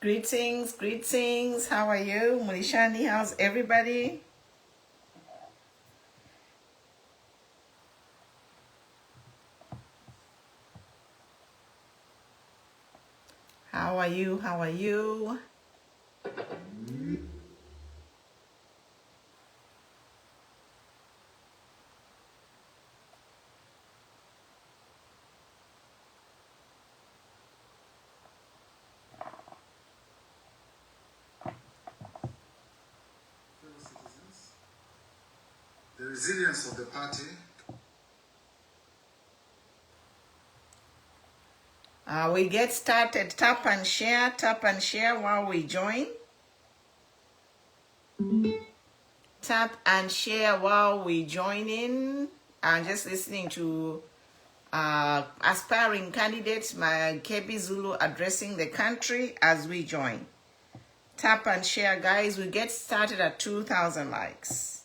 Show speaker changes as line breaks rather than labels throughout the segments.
Greetings, greetings. How are you? Mulishani, how's everybody? How are you? How are you?
Fellow citizens, the resilience of the party.
We get started. Tap and share while we join. Tap and share while we join in. I'm just listening to aspiring candidates, my KB Zulu addressing the country as we join. Tap and share, guys. We get started at 2,000 likes.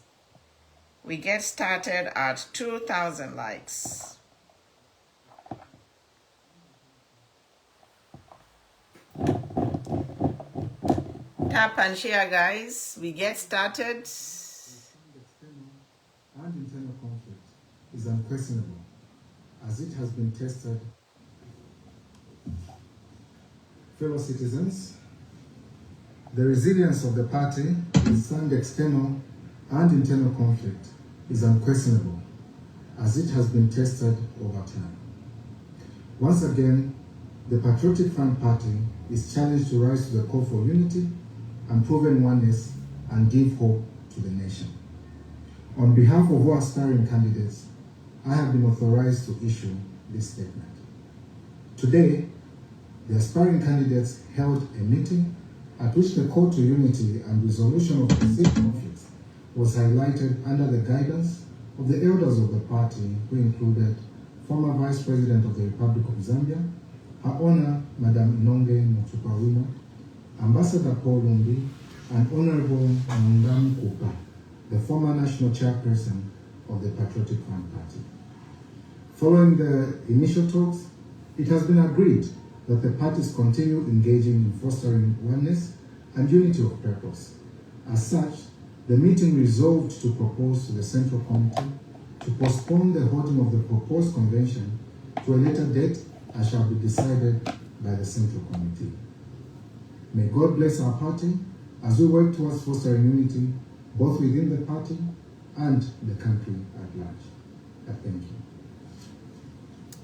We get started at 2,000 likes. Tap and share, guys. We get started.
And internal conflict is unquestionable, as it has been tested. Fellow citizens, the resilience of the party to withstand external and internal conflict is unquestionable, as it has been tested over time. Once again, the Patriotic Front Party is challenged to rise to the call for unity and proven oneness and give hope to the nation. On behalf of all aspiring candidates, I have been authorized to issue this statement. Today, the aspiring candidates held a meeting at which the call to unity and resolution of perceived conflicts was highlighted under the guidance of the elders of the party, who included former Vice President of the Republic of Zambia, Her Honor Madam Inonge Mutupawina, Ambassador Paul Lumbi, and Honorable Mungam Kupa, the former national chairperson of the Patriotic Front Party. Following the initial talks, it has been agreed that the parties continue engaging in fostering oneness and unity of purpose. As such, the meeting resolved to propose to the Central Committee to postpone the holding of the proposed convention to a later date, as shall be decided by the Central Committee. May God bless our party as we work towards fostering unity both within the party and the country at large. I thank you.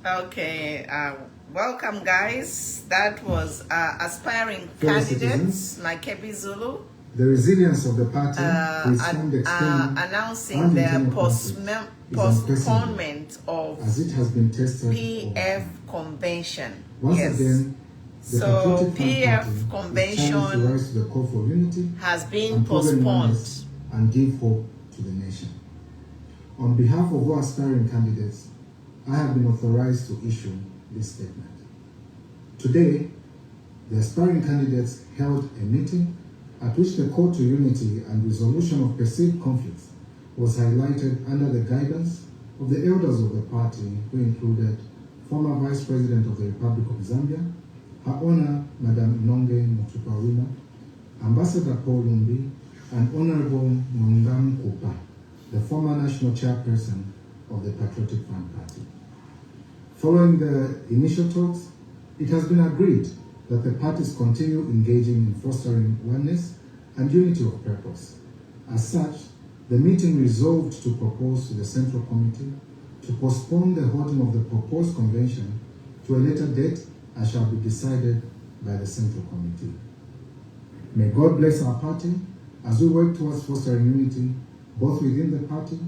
Okay, welcome, guys. That was aspiring
Fellow
candidates,
citizens,
like KB Zulu,
the resilience of the party to withstand external
announcing
and
the
internal conflicts is
postponement of
as it has been tested
PF
over.
convention.
Once
Yes.
again, the
So
Patriotic Front
PF
Party is challenged to
convention
rise to the call for unity
has been
and proven oneness
postponed.
and give hope to the nation. On behalf of all aspiring candidates, I have been authorized to issue this statement. Today, the aspiring candidates held a meeting at which the call to unity and resolution of perceived conflicts was highlighted under the guidance of the elders of the party, who included former Vice President of the Republic of Zambia, Her Honor Madam Inonge Mutupawina, Ambassador Paul Lumbi, and Honorable Mungam Kupa, the former national chairperson of the Patriotic Front Party. Following the initial talks, it has been agreed that the parties continue engaging in fostering oneness and unity of purpose. As such, the meeting resolved to propose to the Central Committee to postpone the holding of the proposed convention to a later date, as shall be decided by the Central Committee. May God bless our party as we work towards fostering unity both within the party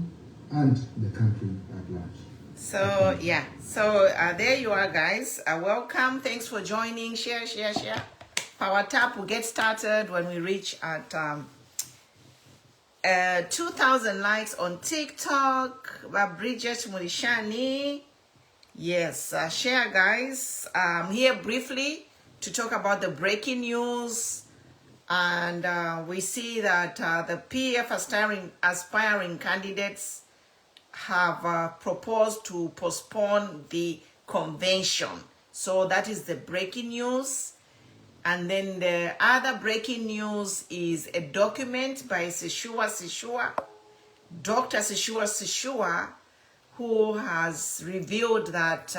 and the country at large.
So yeah, so there you are, guys. Welcome. Thanks for joining. Share. Power tap will get started when we reach at 2,000 likes on TikTok by Bridget Mulishani. Yes, share, guys. I'm here briefly to talk about the breaking news. And we see that the PF aspiring candidates have proposed to postpone the convention. So that is the breaking news. And then the other breaking news is a document by Dr. Sishua, who has revealed that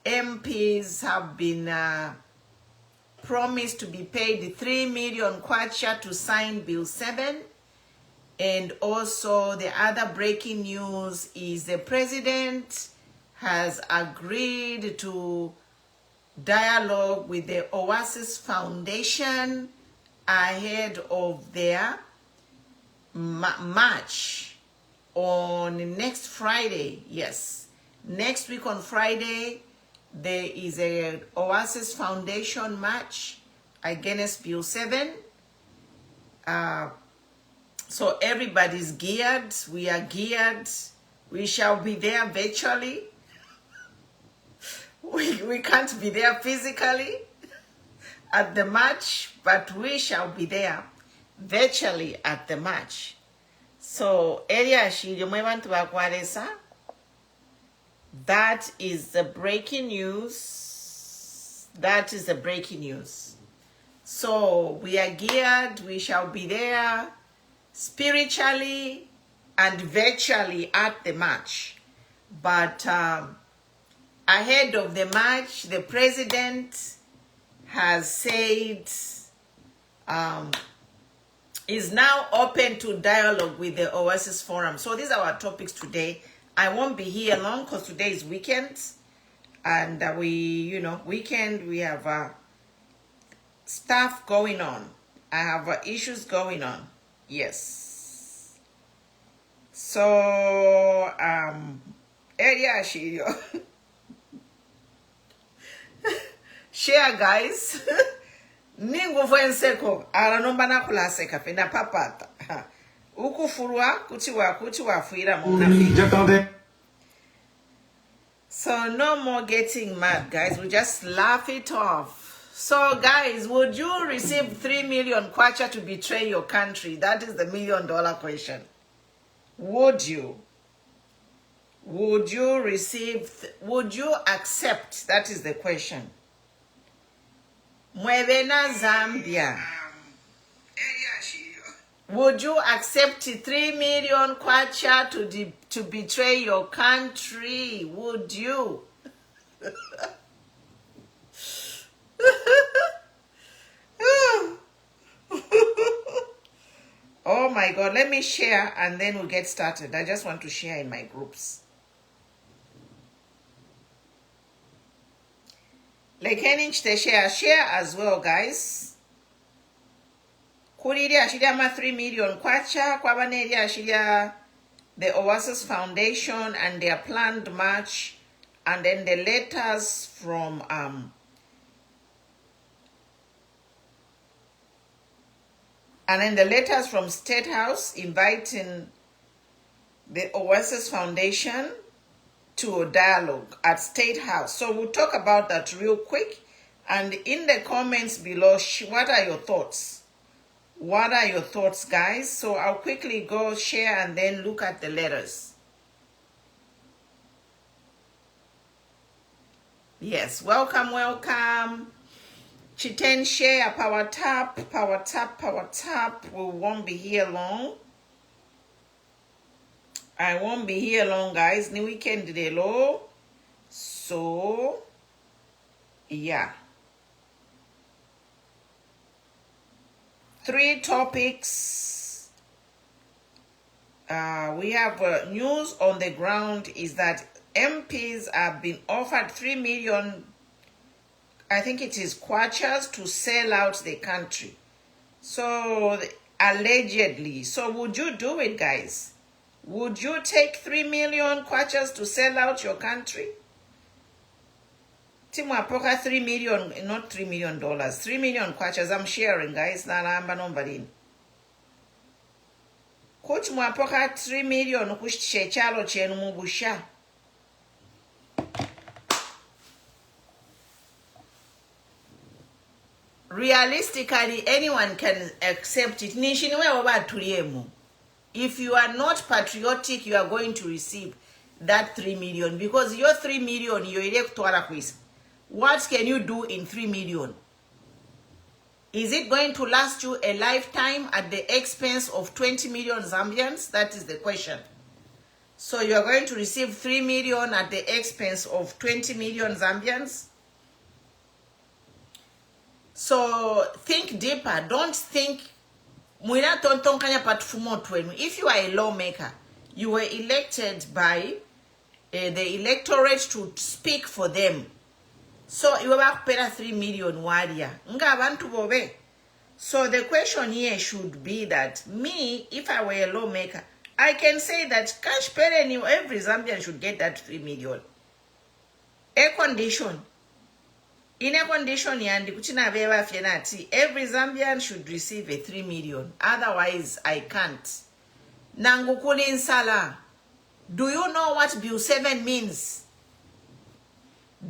MPs have been promised to be paid 3 million kwacha to sign Bill 7. And also the other breaking news is the president has agreed to dialogue with the OASIS Foundation ahead of their march on next Friday. Yes, next week on Friday, there is a OASIS Foundation march against Bill 7. So everybody's geared. We are geared. We shall be there virtually. We can't be there physically at the march, but we shall be there virtually at the march. So, that is the breaking news. That is the breaking news. So, we are geared. We shall be there spiritually and virtually at the march. But ahead of the march, the president has said is now open to dialogue with the OASIS Forum. So these are our topics today. I won't be here long because today is weekend. And weekend, we have stuff going on. I have issues going on. Yes. So, share, guys. Ningu fwenseko aranomba nakulaseka pena papata. Ukufurwa kuti wafuira muna. So no more getting mad, guys. We just laugh it off. So guys, would you receive 3 million kwacha to betray your country? That is the $1 million question. Would you? Would you would you accept? That is the question. Mwevena Zambia. Would you accept 3 million kwacha to betray your country? Would you? Oh my God, let me share and then we'll get started. I just want to share in my groups. Like any share as well, guys. Kuriri ashiria ma 3 million kwacha kwa baneri ashiria the OASIS Foundation and their planned march, and then the letters from State House inviting the OASIS Foundation to a dialogue at State House. So we'll talk about that real quick. And in the comments below, what are your thoughts? What are your thoughts, guys? So I'll quickly go share and then look at the letters. Yes, welcome, welcome. Chiten share, power tap. We won't be here long. I won't be here long, guys. New weekend today, low. So, yeah. 3 topics. We have news on the ground is that MPs have been offered 3 million, I think it is kwachas, to sell out the country. So, allegedly. So, would you do it, guys? Would you take 3 million kwachas to sell out your country? Timu apoka 3 million, not $3 million, 3 million kwachas. I'm sharing, guys. Na namba nombalini. Coach mu apoka 3 million kushche chalo chenu mubusha. Realistically, anyone can accept it. Nishiniwe oba tuliemu. If you are not patriotic, you are going to receive that 3 million because your 3 million, you're electoral quiz. What can you do in 3 million? Is it going to last you a lifetime at the expense of 20 million Zambians? That is the question. So you are going to receive 3 million at the expense of 20 million Zambians? So think deeper. Don't think. If you are a lawmaker, you were elected by the electorate to speak for them. So you have paid 3 million warrior. So the question here should be that me, if I were a lawmaker, I can say that cash pay every Zambian should get that 3 million. A condition. In a condition, every Zambian should receive a 3 million. Otherwise, I can't. Nangukuli Sala. Do you know what Bill 7 means?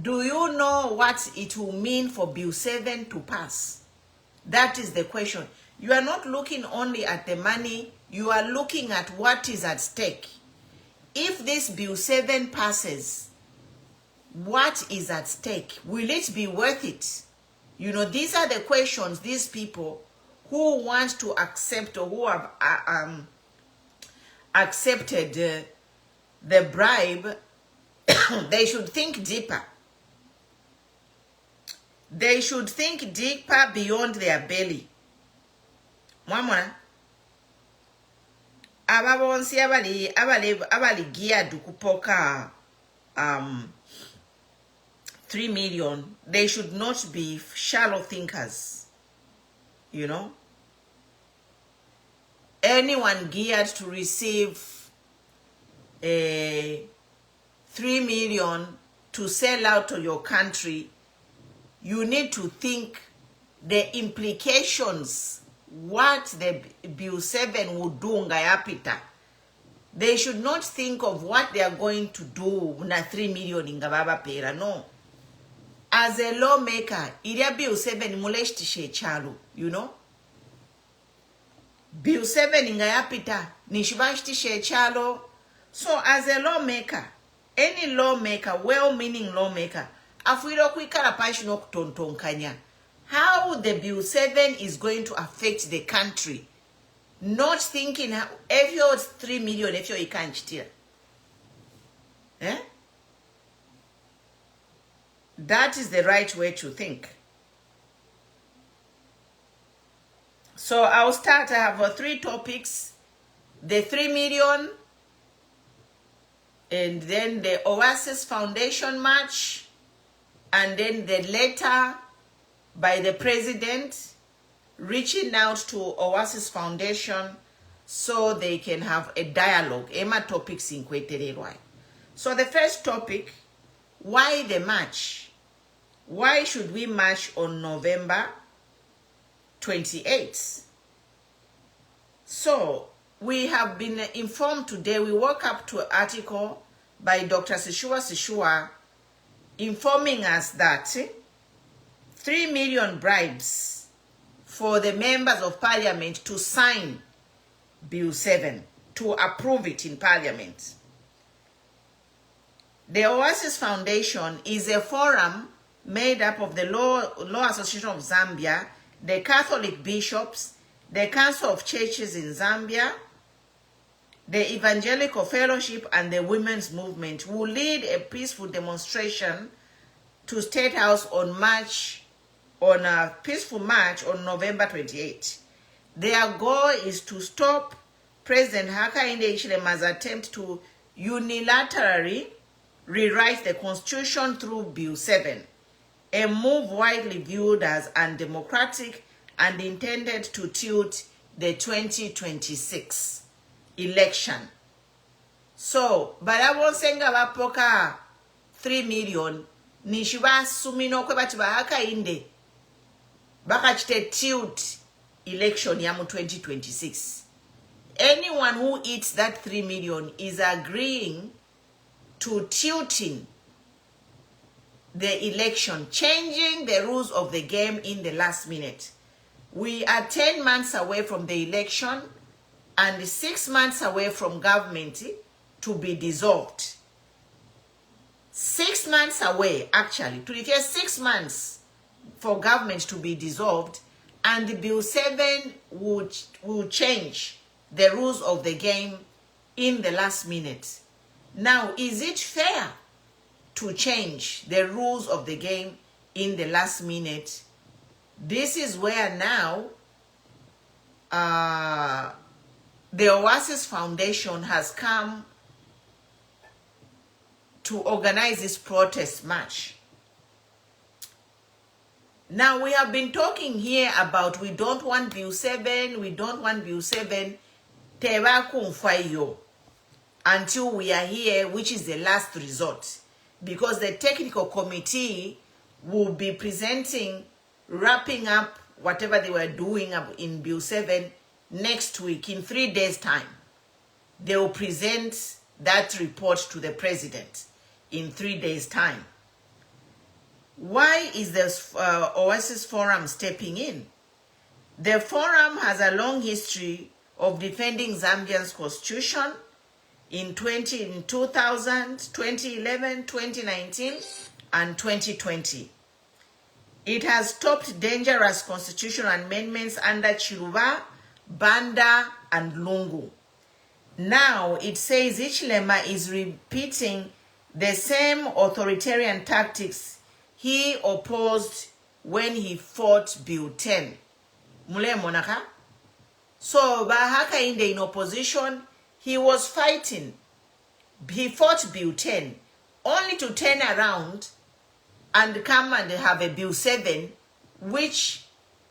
Do you know what it will mean for Bill 7 to pass? That is the question. You are not looking only at the money, you are looking at what is at stake. If this Bill 7 passes, what is at stake? Will it be worth it? You know, these are the questions these people who want to accept or who have accepted the bribe, they should think deeper. They should think deeper beyond their belly. Mwamona? Ababonsi abali geared kupoka 3 million. They should not be shallow thinkers. You know? Anyone geared to receive 3 million to sell out to your country, you need to think the implications, what the Bill 7 would do ngayapita. They should not think of what they are going to do na 3 million ingababa pera. No. As a lawmaker, iria Bill 7 muleshtishe chalo, you know? Bill 7 ingayapita nishibashtishe chalo. So as a lawmaker, any lawmaker, well-meaning lawmaker, how the Bill 7 is going to affect the country. Not thinking if you're 3 million, if you can't steal. Eh? That is the right way to think. So I'll start. I have 3 topics. The 3 million, and then the OASIS Foundation March, and then the letter by the president reaching out to OASIS Foundation so they can have a dialogue. Emma topics in Kwetererwai. So the first topic, why the march? Why should we march on November 28th? So we have been informed today, we woke up to an article by Dr. Sishua informing us that 3 million bribes for the members of parliament to sign Bill 7, to approve it in parliament. The OASIS Foundation is a forum made up of the Law Association of Zambia, the Catholic bishops, the Council of Churches in Zambia, the Evangelical Fellowship, and the Women's Movement, will lead a peaceful demonstration to State House on a peaceful march on November 28. Their goal is to stop President Hakainde Hichilema's attempt to unilaterally rewrite the Constitution through Bill 7, a move widely viewed as undemocratic and intended to tilt the 2026 election. So, barabonsenga bapoka 3 million, nishiba sumino kwe bati Hakainde bakachite tilt election ya mu 2026. Anyone who eats that 3 million is agreeing to tilting the election, changing the rules of the game in the last minute. We are 10 months away from the election and 6 months away from government to be dissolved. 6 months away, actually. To refer 6 months for government to be dissolved and Bill 7 will change the rules of the game in the last minute. Now, is it fair to change the rules of the game in the last minute? This is where now the OASIS Foundation has come to organize this protest march. Now, we have been talking here about we don't want Bill 7, we don't want Bill 7, until we are here, which is the last resort. Because the technical committee will be presenting, wrapping up whatever they were doing in Bill 7 next week, in 3 days' time. They will present that report to the president in 3 days' time. Why is this OASIS Forum stepping in? The forum has a long history of defending Zambia's constitution in 2000, 2011, 2019, and 2020. It has stopped dangerous constitutional amendments under Chiluba, Banda, and Lungu. Now it says Ichilema is repeating the same authoritarian tactics he opposed when he fought Bill 10. Mule monaka? So Bahaka in opposition, he was fighting. He fought Bill 10, only to turn around and come and have a Bill 7, which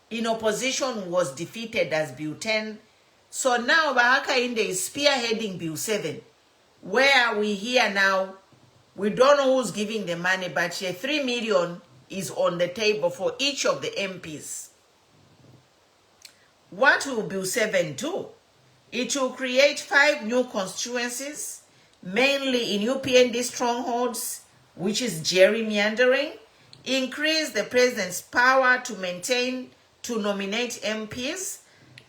in opposition was defeated as Bill 10. So now Bahaka Inde is spearheading Bill 7, where we hear now, we don't know who's giving the money, but 3 million is on the table for each of the MPs. What will Bill 7 do? It will create 5 new constituencies, mainly in UPND strongholds, which is gerrymandering, increase the president's power to nominate MPs,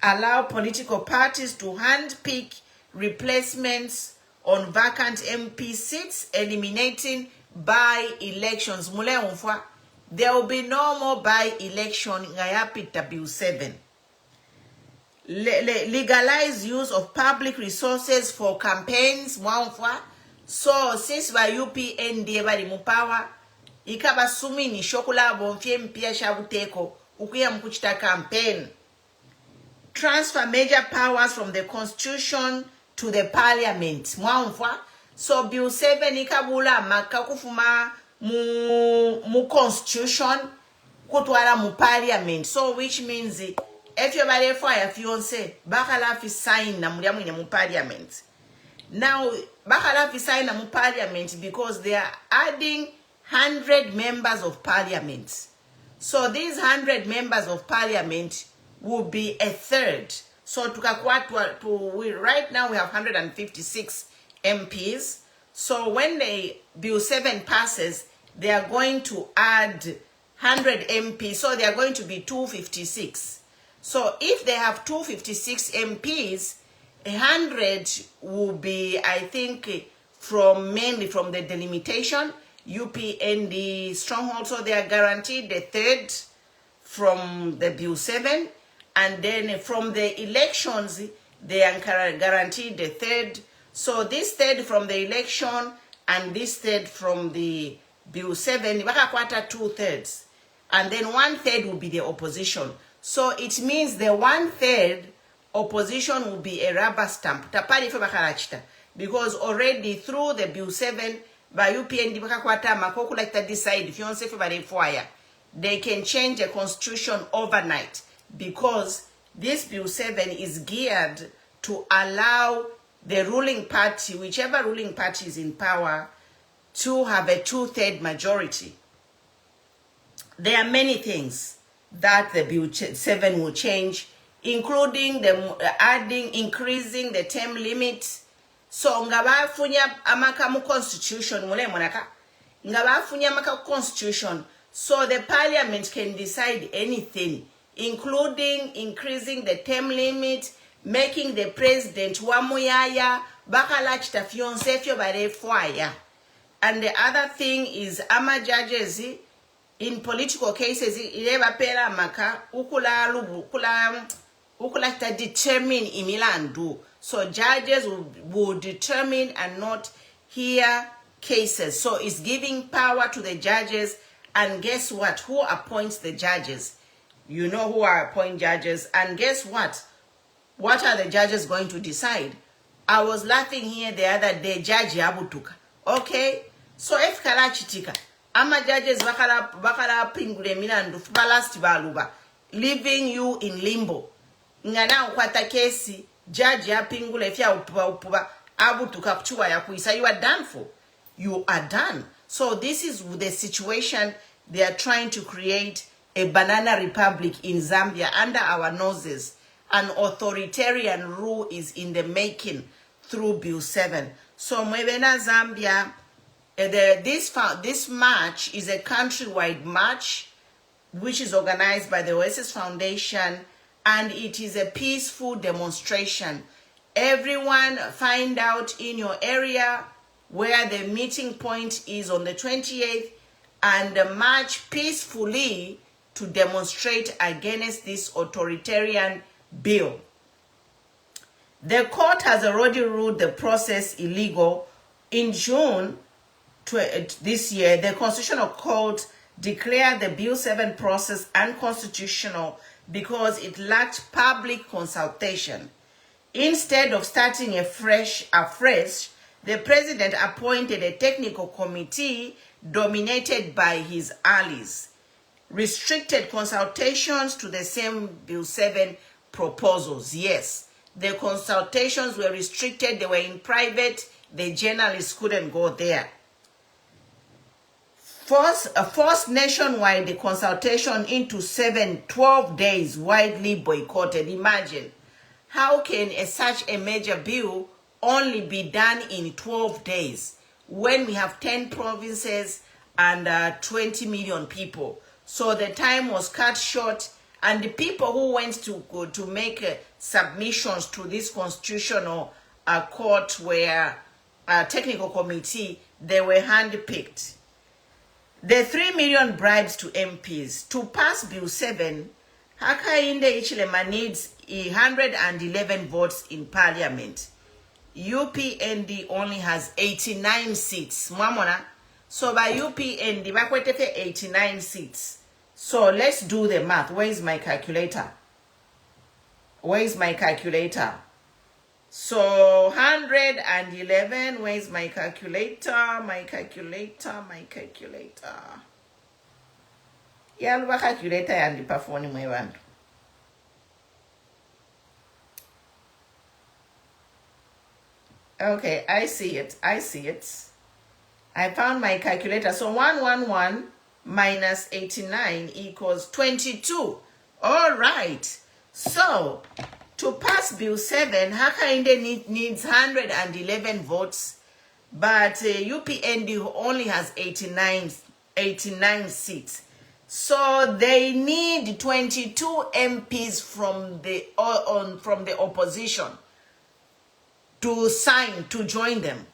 allow political parties to handpick replacements on vacant MP seats, eliminating by-elections. There will be no more by-election ngayapita Bill 7. Legalize use of public resources for campaigns. So since by UPND bali mupawa, ikaba sumi ni shokula bonfie mpia shabuteko ukuya mkuchita campaign. Transfer major powers from the constitution to the parliament. So Bill 7 ikabula makakufuma mu constitution kutwala mu parliament. So which means if you buy fire fiance bakala fi sign na muliamu ine mu parliament. Now bakala fi sign na mu parliament because they are adding 100 members of parliament. So these 100 members of parliament will be a third. So right now we have 156 MPs. So when the Bill 7 passes, they are going to add 100 MPs. So they are going to be 256. So if they have 256 MPs, 100 will be, I think, mainly from the delimitation, UPND stronghold. So they are guaranteed the third from the Bill 7. And then from the elections, they are guaranteed the third. So this third from the election and this third from the Bill 7, baka 2/3. And then 1/3 will be the opposition. So it means the 1/3 opposition will be a rubber stamp. Because already through the Bill 7, by UPND decide if you want to say fire, they can change the constitution overnight. Because this Bill 7 is geared to allow the ruling party, whichever ruling party is in power, to have a 2/3 majority. There are many things that the Bill 7 will change, including increasing the term limit. So ngabafunya amakamu constitution mule monaka. Ngabafunya amakamu constitution, so the parliament can decide anything, including increasing the term limit, making the president wamuyaya, bakalachita fionsefyo bare fwaya. And the other thing is ama judges in political cases, ileba pera maka ukula to determine imilandu. So judges will determine and not hear cases. So it's giving power to the judges. And guess what? Who appoints the judges? You know who appoint judges. And guess what? What are the judges going to decide? I was laughing here the other day, Judge Yabutuka. Okay? So if kalachitika, ama judges bakala pingule milandu balasti baluba, leaving you in limbo. Ngana ukwata kesi, judge ya pingule fya upuba abutuka kuchua ya kuisa. You are done for. You are done. So this is the situation. They are trying to create a banana republic in Zambia under our noses. An authoritarian rule is in the making through Bill 7. So Mwebena Zambia, this march is a countrywide march which is organized by the OASIS Foundation, and it is a peaceful demonstration. Everyone find out in your area where the meeting point is on the 28th and march peacefully to demonstrate against this authoritarian bill. The court has already ruled the process illegal. In June this year, the Constitutional Court declared the Bill 7 process unconstitutional because it lacked public consultation. Instead of starting afresh, the president appointed a technical committee dominated by his allies, restricted consultations to the same Bill 7 proposals. Yes, the consultations were restricted. They were in private. The journalists couldn't go there. Forced nationwide the consultation into 12 days, widely boycotted. Imagine, how can such a major bill only be done in 12 days when we have 10 provinces and 20 million people? So the time was cut short, and the people who went to make submissions to this constitutional court were technical committee, they were handpicked. The 3 million bribes to MPs to pass Bill 7, Hakainde Ichilema needs 111 votes in parliament. UPND only has 89 seats. Mwamona. So by UPND, bakwetefe 89 seats. So let's do the math. Where is my calculator? Where is my calculator? So 111, where is my calculator? My calculator. Yaluba calculator and the performing my one. Okay, I see it. I found my calculator. So 111 minus 89 equals 22. All right. So to pass Bill 7, Hakainde needs 111 votes, but UPND only has 89 seats. So they need 22 MPs from the opposition to sign to join them.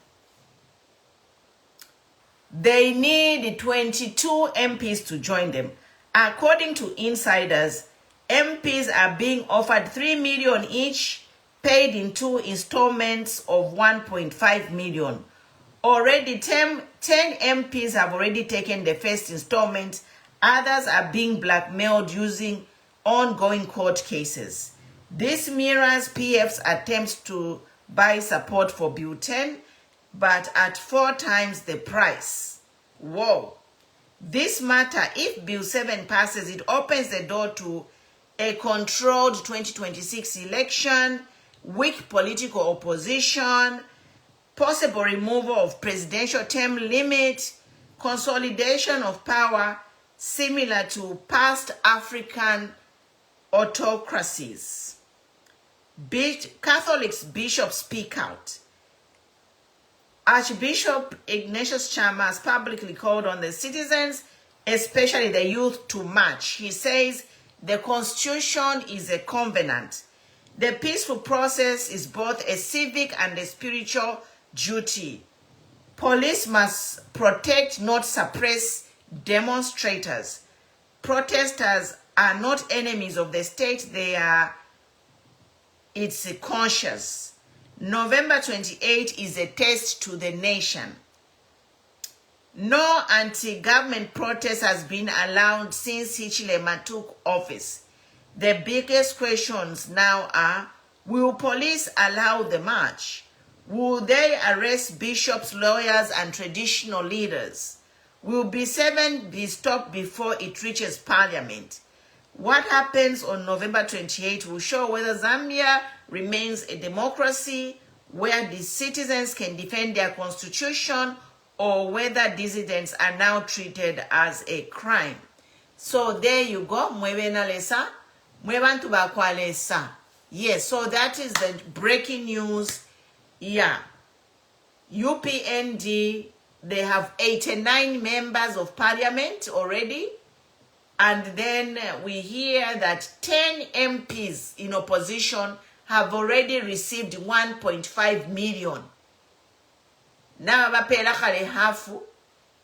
They need 22 MPs to join them. According to insiders, MPs are being offered 3 million each, paid in 2 installments of 1.5 million. Already 10 MPs have already taken the first installment. Others are being blackmailed using ongoing court cases. This mirrors PF's attempts to buy support for Bill 10, but at 4 times the price. Whoa. This matter, if Bill 7 passes, it opens the door to a controlled 2026 election, weak political opposition, possible removal of presidential term limit, consolidation of power similar to past African autocracies. Catholics bishops speak out. Archbishop Ignatius Chama has publicly called on the citizens, especially the youth, to march. He says the Constitution is a covenant. The peaceful process is both a civic and a spiritual duty. Police must protect, not suppress demonstrators. Protesters are not enemies of the state, it's conscious. November 28 is a test to the nation. No anti-government protest has been allowed since Hichilema took office. The biggest questions now are, will police allow the march? Will they arrest bishops, lawyers, and traditional leaders? Will B7 be stopped before it reaches parliament? What happens on November 28 will show whether Zambia remains a democracy where the citizens can defend their constitution, or whether dissidents are now treated as a crime. So there you go. Mwebenalesa, mwebantu bakwalesa. Yes, so that is the breaking news. Yeah. UPND, they have 89 members of parliament already. And then we hear that 10 MPs in opposition have already received 1.5 million. Now bapela kale half,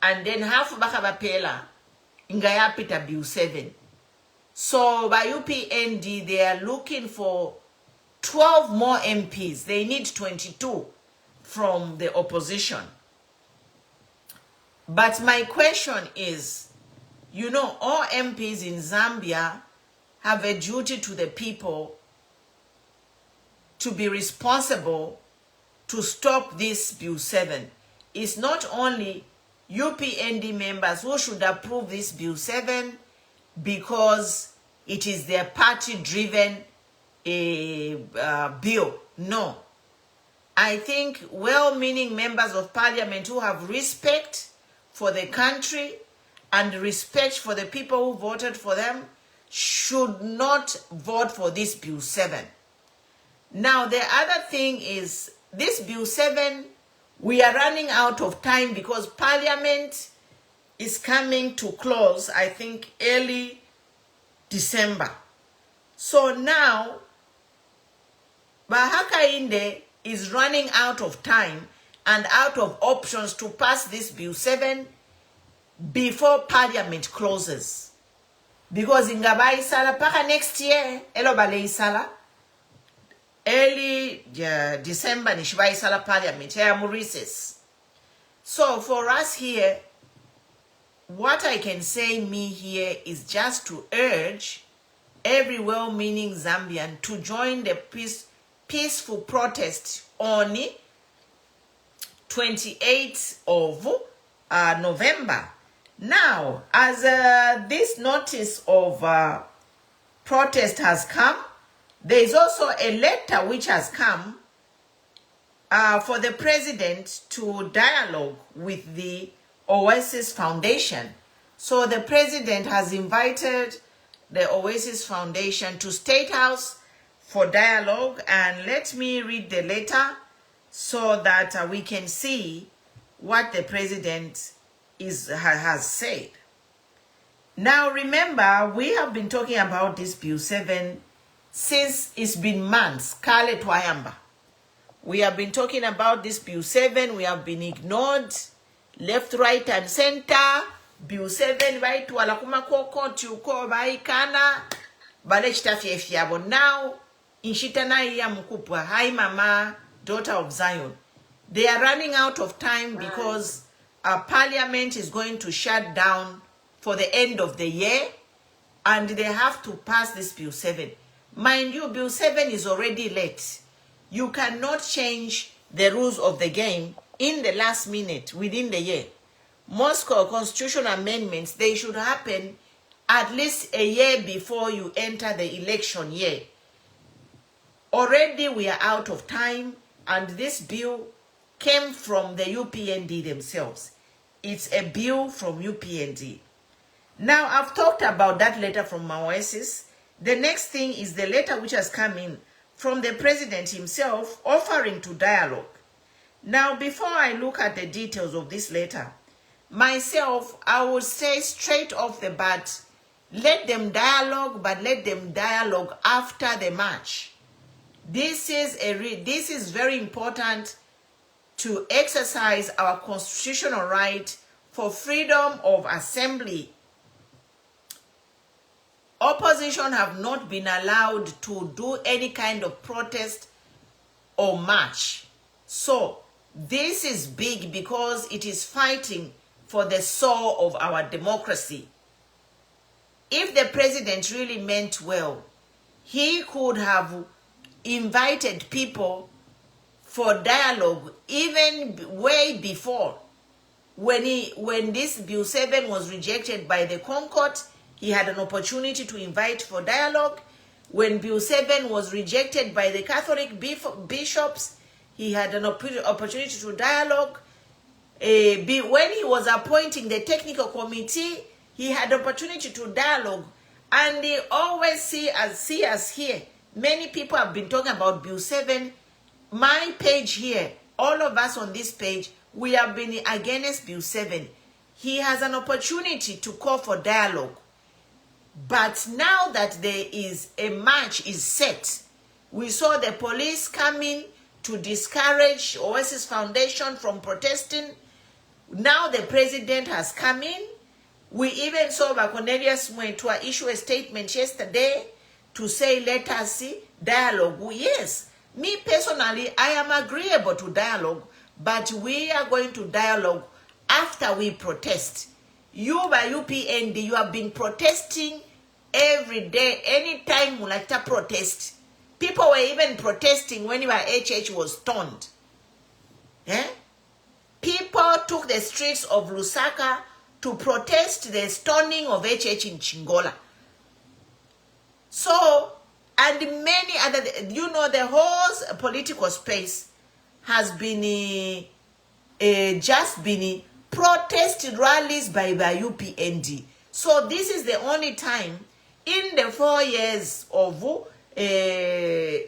and then half baka bapela ingayapita bill 7. So by UPND, they are looking for 12 more MPs. They need 22 from the opposition. But my question is, you know, all MPs in Zambia have a duty to the people to be responsible to stop this Bill 7. It's not only UPND members who should approve this Bill 7 because it is their party-driven bill. No. I think well-meaning members of parliament who have respect for the country and respect for the people who voted for them should not vote for this Bill 7. Now, the other thing is, this Bill 7, we are running out of time because Parliament is coming to close, I think, early December. So now, Bahakainde is running out of time and out of options to pass this Bill 7 before Parliament closes. Because in Gabai Sala, paka next year, elo balei Sala, early December, Nishibai Sala Parliament, here recess. So for us here, what I can say here is just to urge every well-meaning Zambian to join the peaceful protest on 28th of November. Now, as this notice of protest has come, there is also a letter which has come for the president to dialogue with the OASIS Foundation. So the president has invited the OASIS Foundation to State House for dialogue, and let me read the letter so that we can see what the president has said. Now remember, we have been talking about this Bill 7 since it's been months. Kale Twayamba. We have been talking about this Bill 7. We have been ignored, left, right, and center. Bill 7, right? Wala kumakoko tuko baikana bale chitafiefyabo. Now, inshitana iya mkupwa. Hi mama, daughter of Zion. They are running out of time because Parliament is going to shut down for the end of the year, and they have to pass this Bill 7. Mind you, Bill 7 is already late. You cannot change the rules of the game in the last minute within the year. Most constitutional amendments, they should happen at least a year before you enter the election year. Already we are out of time, and this bill came from the UPND themselves. It's a bill from UPND. Now, I've talked about that letter from OASIS. The next thing is the letter which has come in from the president himself offering to dialogue. Now, before I look at the details of this letter, myself, I would say straight off the bat, let them dialogue, but let them dialogue after the march. This is very important to exercise our constitutional right for freedom of assembly. Opposition have not been allowed to do any kind of protest or march. So this is big because it is fighting for the soul of our democracy. If the president really meant well, he could have invited people for dialogue even way before. When this Bill 7 was rejected by the Concord, he had an opportunity to invite for dialogue. When Bill 7 was rejected by the Catholic bishops, he had an opportunity to dialogue. When he was appointing the technical committee, he had the opportunity to dialogue. And they always see us here. Many people have been talking about Bill 7. My page here, all of us on this page, we have been against Bill 7. He has an opportunity to call for dialogue. But now that there is a march is set, we saw the police coming to discourage OASIS Foundation from protesting. Now the president has come in. We even saw Cornelius went to issue a statement yesterday to say, let us see dialogue. Yes, me personally, I am agreeable to dialogue, but we are going to dialogue after we protest. You by UPND, you have been protesting every day. Anytime we like to protest, people were even protesting when your HH was stoned. Yeah? People took the streets of Lusaka to protest the stoning of HH in Chingola. So, and many other, the whole political space has been just been protest rallies by UPND. So this is the only time in the 4 years of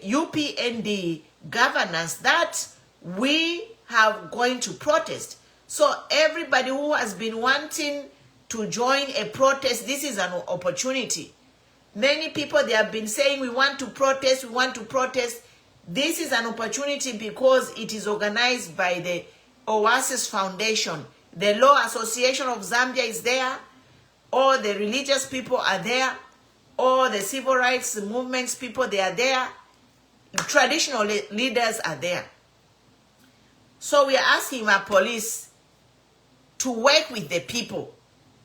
UPND governance that we have going to protest. So everybody who has been wanting to join a protest, this is an opportunity. Many people, they have been saying, we want to protest, we want to protest. This is an opportunity because it is organized by the OASIS Foundation. The Law Association of Zambia is there. All the religious people are there. All the civil rights movements people, they are there. Traditional leaders are there. So we are asking our police to work with the people.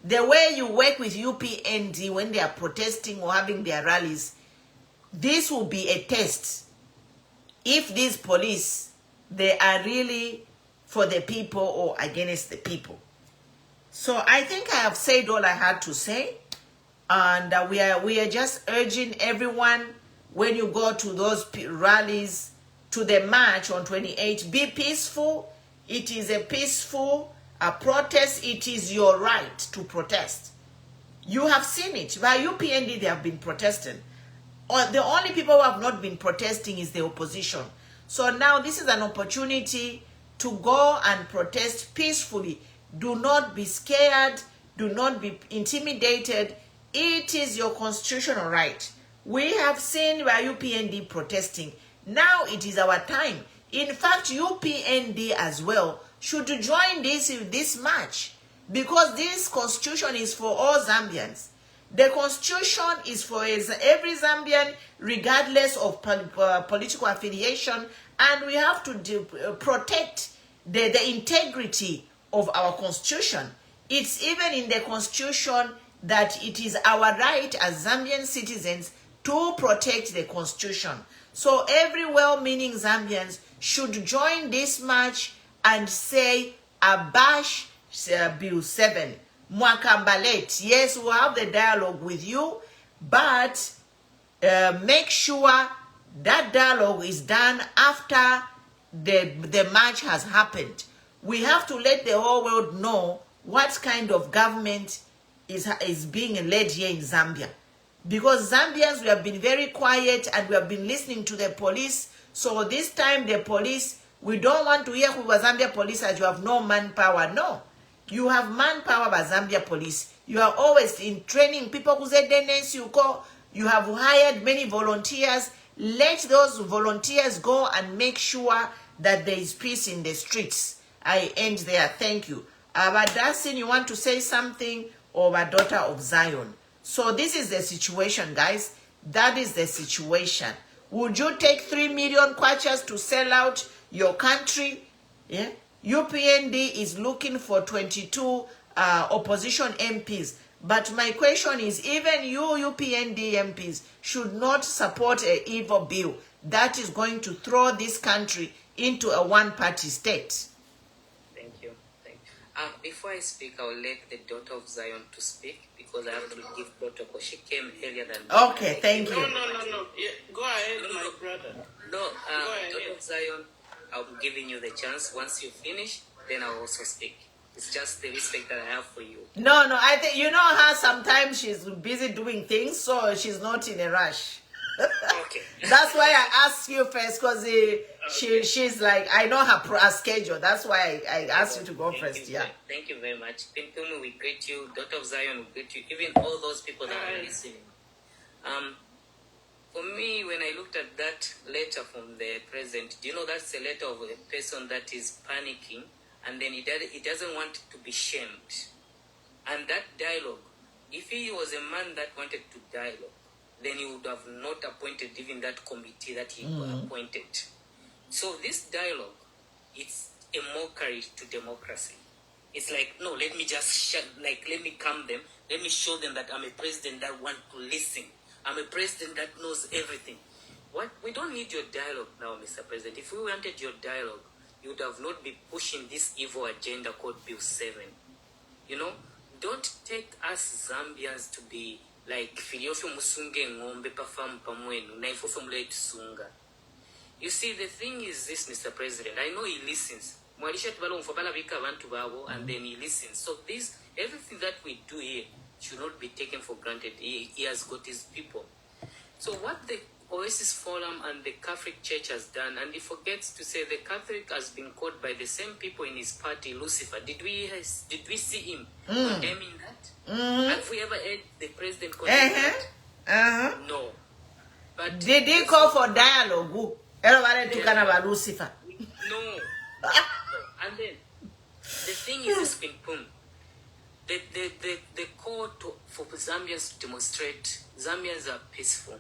The way you work with UPND when they are protesting or having their rallies, this will be a test. If these police, they are really for the people or against the people. So I think I have said all I had to say. And we are just urging everyone, when you go to those rallies, to the march on 28, be peaceful. It is a peaceful protest. It is your right to protest. You have seen it. By UPND, they have been protesting. The only people who have not been protesting is the opposition. So now this is an opportunity to go and protest peacefully. Do not be scared. Do not be intimidated. It is your constitutional right. We have seen by UPND protesting. Now it is our time. In fact, UPND as well should join this march, because this constitution is for all Zambians. The constitution is for every Zambian, regardless of political affiliation, and we have to protect the integrity of our constitution. It's even in the constitution that it is our right as Zambian citizens to protect the constitution. So every well-meaning Zambians should join this march and say, abash Bill 7. Mwakambalet. Yes, we'll have the dialogue with you, but make sure that dialogue is done after the march has happened. We have to let the whole world know what kind of government is being led here in Zambia. Because Zambians, we have been very quiet and we have been listening to the police. So this time the police, we don't want to hear who was Zambia police as you have no manpower. No. You have manpower by Zambia police. You are always in training. People who say dennis, you have hired many volunteers. Let those volunteers go and make sure that there is peace in the streets. I end there. Thank you. About Dasin, you want to say something, or about Daughter of Zion? So this is the situation, guys. That is the situation. Would you take 3 million kwachas to sell out your country? Yeah. UPND is looking for 22 opposition MPs. But my question is, even you UPND MPs should not support an evil bill that is going to throw this country into a one-party state.
Thank you. Before I speak, I'll let the Daughter of Zion to speak, because I have to give Daughter, because she came earlier than me.
Okay, thank you.
No. Yeah, go ahead, my brother.
No, Daughter of Zion, I'm giving you the chance. Once you finish, then I'll also speak. It's just the respect that I have for you.
No, I think you know her. Sometimes she's busy doing things, so she's not in a rush.
Okay.
That's why I asked you first, because she's like, I know her schedule. That's why I asked you to go first. Yeah.
Thank you very much. Pimpumi, we greet you. Daughter of Zion, we greet you. Even all those people that are listening. For me, when I looked at that letter from the president, do you know that's a letter of a person that is panicking, and then he doesn't want to be shamed. And that dialogue, if he was a man that wanted to dialogue, then he would have not appointed even that committee that he appointed. So this dialogue, it's a mockery to democracy. It's like, no, let me just let me calm them. Let me show them that I'm a president that wants to listen. I'm a president that knows everything. We don't need your dialogue now, Mr. President. If we wanted your dialogue, you would have not been pushing this evil agenda called Bill 7. You know, don't take us Zambians to be like Filiofi Musunge Ngombe Pafam Pamwenu, Naifofo Mle Sunga. You see, the thing is this, Mr. President, I know he listens. And then he listens. So everything that we do here should not be taken for granted. He has got his people. So what the OASIS Forum and the Catholic Church has done, and he forgets to say the Catholic has been called by the same people in his party, Lucifer. Did we see him condemning that? Have we ever heard the president condemn that? No. But
did he call for dialogue? Lucifer.
No. And then the thing is this, Pimpum. The call for Zambians to demonstrate, Zambians are peaceful.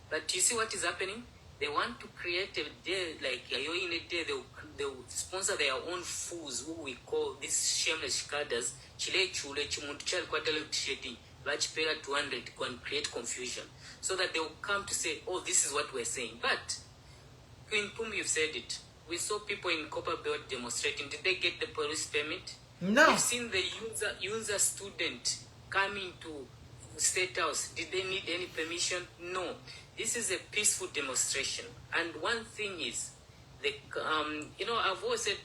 But you see what is happening? They want to create a day, like in a day, they'll sponsor their own fools, who we call these shameless shikadas, chile chule, chimuntu chal kwatele tisheti, bachipela 200 and create confusion. So that they will come to say, oh, this is what we're saying. But, Queen Pum, you've said it. We saw people in Copper Belt demonstrating. Did they get the police permit?
No.
We've seen the user student coming to State House. Did they need any permission? No. This is a peaceful demonstration. And one thing is, I've always said,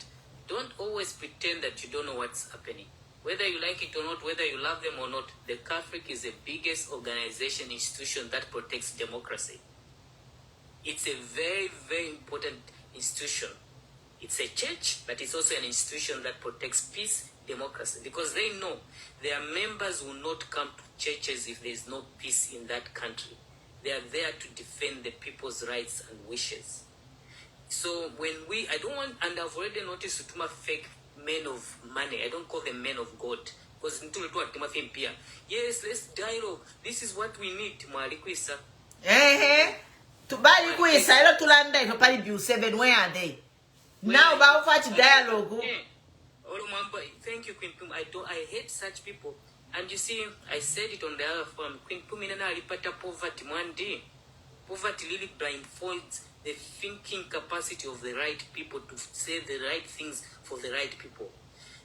don't always pretend that you don't know what's happening. Whether you like it or not, whether you love them or not, the Catholic is the biggest organization, institution that protects democracy. It's a very, very important institution. It's a church, but it's also an institution that protects peace, democracy, because they know their members will not come to churches if there's no peace in that country. They are there to defend the people's rights and wishes. So I don't want, and I've already noticed to my fake men of money. I don't call them men of God. Because yes, let's dialogue. This is what we need.
To buy you is I to land there to Bill 7. Where are they? Now about what dialogue?
Thank you, Queen Pum. I hate such people. And you see, I said it on the other forum. Queen Pum inana poverty one day. Poverty really blindfolds the thinking capacity of the right people to say the right things for the right people.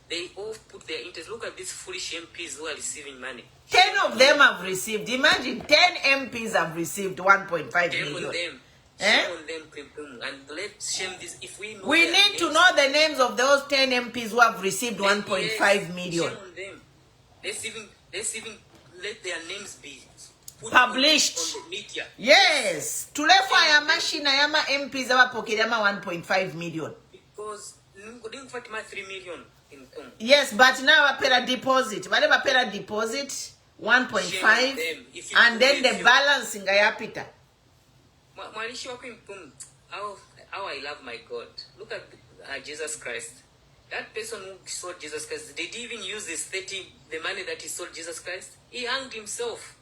They all put their interest. Look at these foolish MPs who are receiving money.
10 of them have received. Imagine 10 MPs have received 1.5 million.
Shame on them, and let's shame this. If we
need to know the names of those 10 MPs who have received 1.5 million.
Shame on them. Let's even let their names be
published
on the media.
Yes. Tulefa ya mashina yama MPs aba pocket yama 1.5 million.
Because didn't Fatima 3 million in
yes, but now I pay a deposit. Whatever pay a deposit 1.5 and then the balance in Gayapita.
How I love my God. Look at Jesus Christ. That person who sold Jesus Christ, did he even use the money that he sold Jesus Christ? He hanged himself.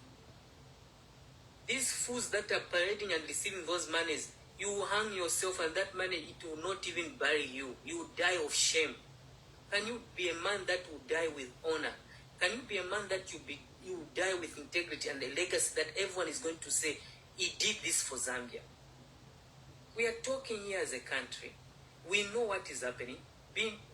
These fools that are parading and receiving those monies, you will hang yourself, and that money, it will not even bury you. You will die of shame. Can you be a man that will die with honor? Can you be a man that you will die with integrity and a legacy that everyone is going to say, he did this for Zambia? We are talking here as a country. We know what is happening.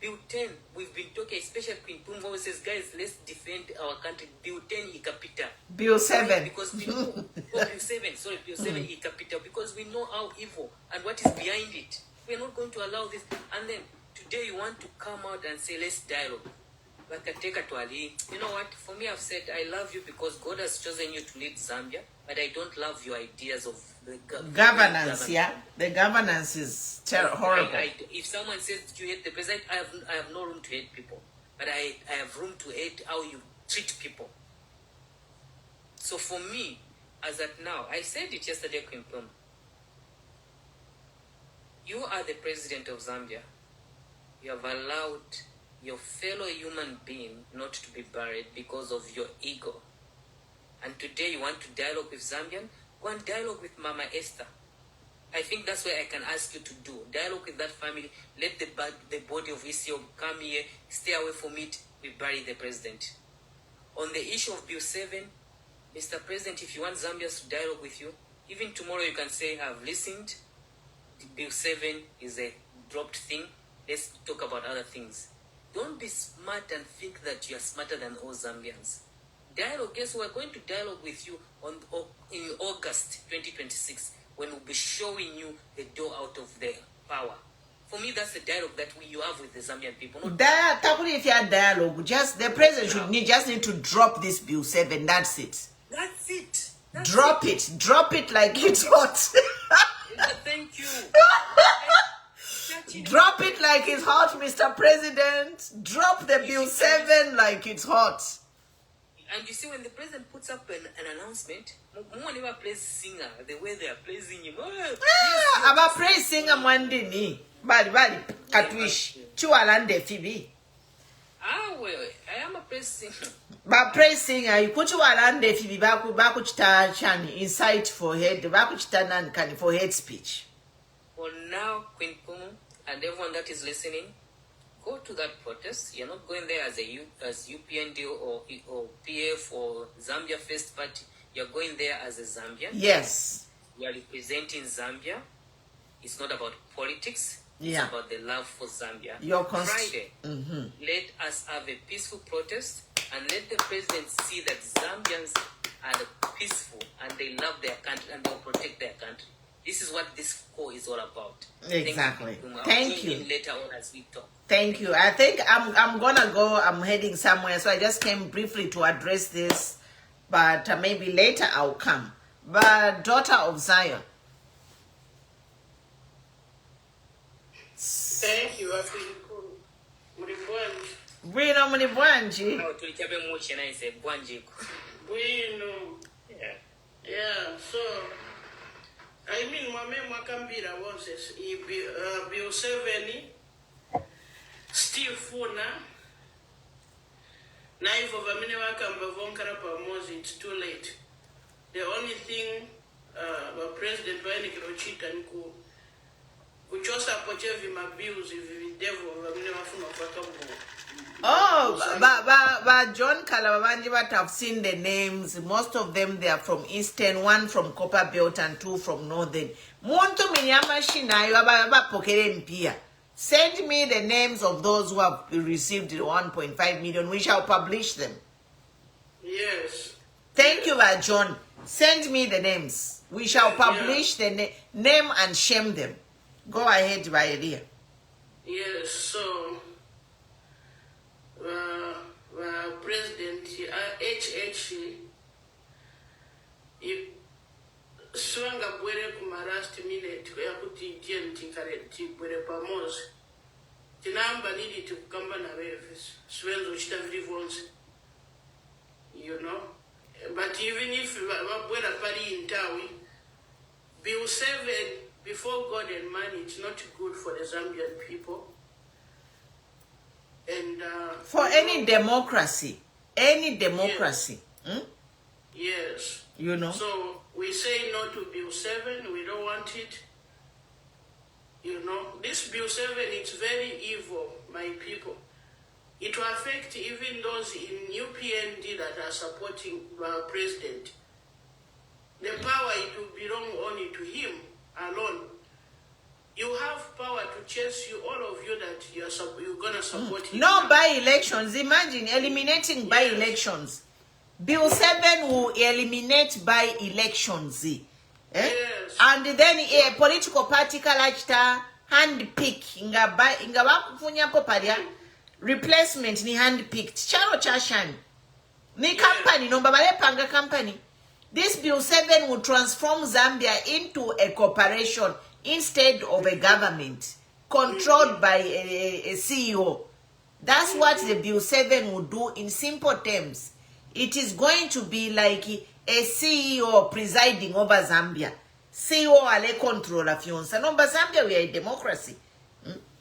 Bill 10, we've been talking, especially Queen Pumba always says, guys, let's defend our country. Bill 10 e capita.
Bill 7.
Because we know, Bill 7, sorry, Bill 7 e capita, because we know how evil and what is behind it. We're not going to allow this. And then today you want to come out and say, let's dialogue. You know what? For me, I've said, I love you because God has chosen you to lead Zambia, but I don't love your ideas of the
governance. Yeah, the governance is horrible.
If someone says you hate the president, I have no room to hate people, but I have room to hate how you treat people. So for me, as at now, I said it yesterday, Queen Plum, you are the president of Zambia. You have allowed your fellow human being not to be buried because of your ego. And today you want to dialogue with Zambian? Go and dialogue with Mama Esther. I think that's what I can ask you to do. Dialogue with that family. Let the body of Isiok come here. Stay away from it. We bury the president. On the issue of Bill 7, Mr. President, if you want Zambians to dialogue with you, even tomorrow you can say, I've listened. Bill 7 is a dropped thing. Let's talk about other things. Don't be smart and think that you are smarter than all Zambians. Dialogue, guess we're going to dialogue with you in August 2026 when we'll be showing you the door out of the power. For me, that's the dialogue that you have with the Zambian people.
If you have dialogue, just the president just need to drop this Bill 7. That's it.
That's it.
Drop it. Drop it like it's hot.
Thank you.
Drop it like it's hot, Mr. President. Drop the Bill 7 like it's hot.
And you see, when the president puts up an announcement, Mama never plays singer the way they are praising him.
Aba praise singer mwandini. Bali katwish. Chualande Phoebe.
Well, I am a praise singer.
But praise singer, you put chualande Phoebe baku chita chani insight for head, baku chita nankani for head speech.
For now, Queen Pumu and everyone that is listening, go to that protest. You're not going there as UPND or PF or Zambia First Party. You're going there as a Zambian.
Yes.
You are representing Zambia. It's not about politics.
Yeah.
It's about the love for Zambia.
Friday,
let us have a peaceful protest and let the president see that Zambians are peaceful and they love their country and they'll protect their country. This is what this call is all about.
Exactly. Thank you.
Later on as we talk.
Thank you. I think I'm gonna go. I'm heading somewhere, so I just came briefly to address this, but maybe later I'll come. But daughter of Zion.
Thank you. I feel cool.
Bueno, Mulibwanji.
Bueno. Yeah. So. I mean, Mame Mwakambira was Bill 7, Steve Funa, Knife of Amine Wakamba Vonkara Pamozi, it's too late. The only thing President Biden can Kuchosa Pochevi Mabius if the devil of Amine Wafuna.
Oh, but John Kalawanji, but I've seen the names. Most of them, they are from Eastern, one from Copper Belt and two from Northern. Send me the names of those who have received 1.5 million. We shall publish them.
Yes.
Thank you, John. Send me the names. We shall publish the name and shame them. Go ahead, Valeria.
Yes, so... President HH swanga bwere kuma last minute yakuti tinkare bwere pamozi tinamba nidi tukamba na wewe swenzo chita vivons, you know. But even if bwera pali intawi Bill 7 before God and man, it's not good for the Zambian people. And
for any democracy,
yes.
You know.
So we say no to Bill 7. We don't want it. You know, this Bill 7, it's very evil, my people. It will affect even those in UPND that are supporting our president. The power, it will belong only to him alone. You have power to chase you, all of you that you're going to support him.
No by-elections. Imagine eliminating by-elections. Bill 7 will eliminate by-elections.
Yes.
And then a political party kalachta hand-pick. Inga wakufunya poparia. Replacement ni hand-picked. Charo chashan. Ni company, no babale panga company. This Bill 7 will transform Zambia into a corporation instead of a government controlled by a CEO. That's what the Bill 7 will do in simple terms. It is going to be like a CEO presiding over Zambia. CEO ale controller fionsa. No, but Zambia, we are a democracy.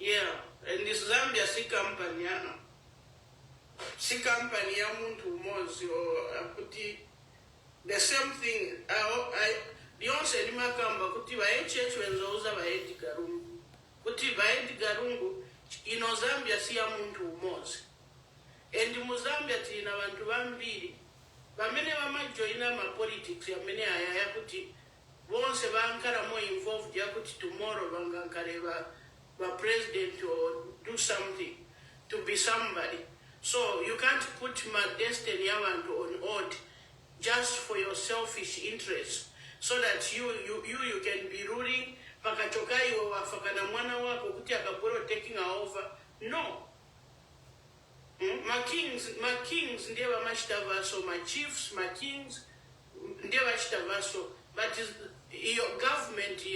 Yeah, and this Zambia si company, si company ya muntu mozi akuti the same thing. Beyonce ni makamba kuti ba HH wenzoza ba Edi Garungu. Kuti ba Edi Garungu ino Zambia si ya muntu mozi. And mu Zambia tina bantu bambiri. Bamene bamajoina ma politics ya mene aya kuti bonse bankara mo involved ya kuti tomorrow bangankare ba president or do something to be somebody. So you can't put my destiny on odd just for your selfish interests, so that you can be ruling pakachokai wa wafakana mwana wako kuti akaporo taking over. No. My kings ndiye bamashitavaso, my chiefs, my kings ndiye bashitavaso, but your government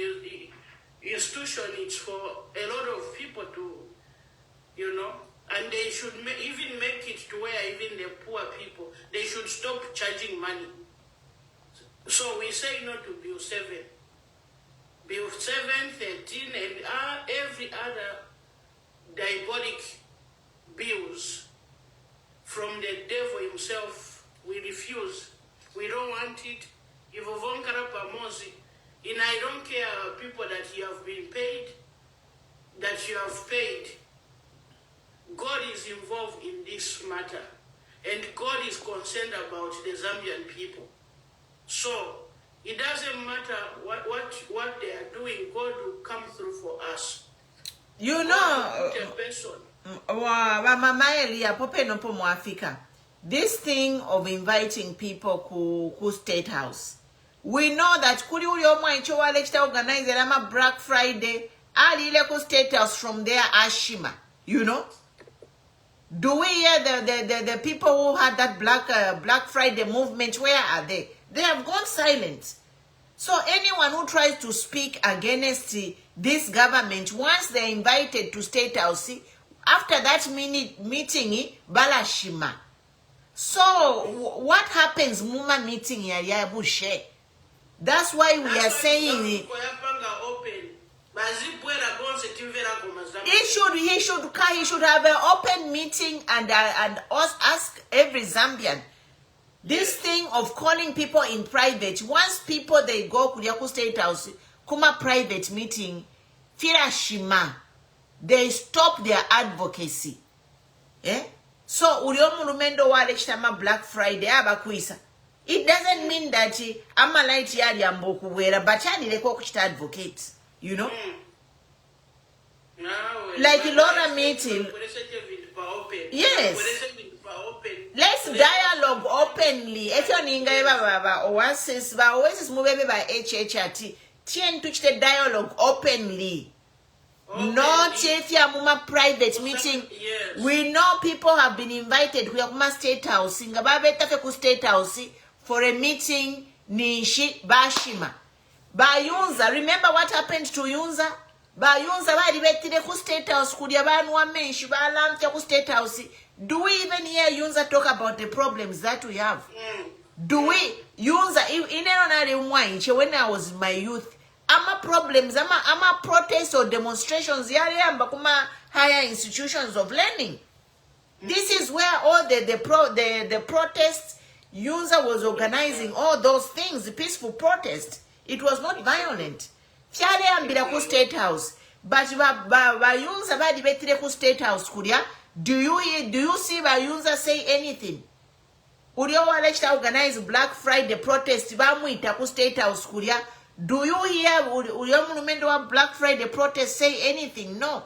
institution, it's for a lot of people to, you know, and they should even make it to where even the poor people, they should stop charging money. So we say no to Bill 7. Bill 7, 13, and every other diabolic bills from the devil himself, we refuse. We don't want it. If Vonkara Pamosi, and I don't care people that you have been paid, that you have paid. God is involved in this matter, and God is concerned about the Zambian people. So it doesn't matter what they are doing. God will come through for us.
You know, this thing of inviting people to State House, we know that kuri uli omwa ichowa lechita organize a Black Friday, ali ile ku State House from there Ashima, you know. Do we hear the people who had that Black Friday movement? Where are they? They have gone silent. So anyone who tries to speak against this government, once they're invited to State House, after that meeting, balashima. So what happens muma meeting ya bushe? That's why we are saying he should have an open meeting and ask every Zambian. This thing of calling people in private, once people they go to State House, kuma private meeting, firashima, they stop their advocacy. Eh? So uliomu lumendo wale chitama Black Friday abakuisa. It doesn't mean that amalaiti yali amboku wera, but yani leko kuchita advocate, you know? Like Laura meeting. Yes. Let's dialogue openly. If you're ninga OASIS move by HHRT, tien to the dialogue openly. Not if you are private meeting.
Yes.
We know people have been invited. We have State House. Singababe State House for a meeting. Nishi Bashima. Bayunza. Remember what happened to Yunza? Bayunza wali ku State House. Kudiabanu wa menshi. Balamcha ku State House. Do we even hear Yunza talk about the problems that we have? Do we? Yunza, when I was in my youth, ama problems, ama protests or demonstrations, kuma higher institutions of learning. This is where all the protest user was organizing all those things, the peaceful protest. It was not violent. Fyale ambira ku State House, but bayunza badi betire ku State House kulia. Do you see bayunza say anything? Ulio walechita organize Black Friday protest bamuita ku State House kulia. Do you hear ulio munumendo wa Black Friday protest say anything? No.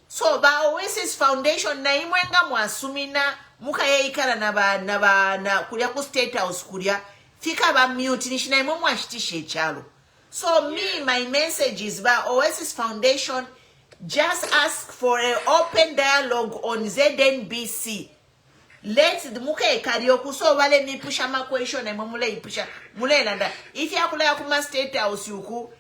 So ba OASIS Foundation na imwenga mwasumina muka yeikala na kulia ku State House kulia fika ba mute nishina imwe mwashitishe chalo. So my message is ba OASIS Foundation, just ask for an open dialogue on ZNBC. Let the muke karioku so wale mi pusha ma question na mule ipusha mule landa. If ya kula kuma State House yuku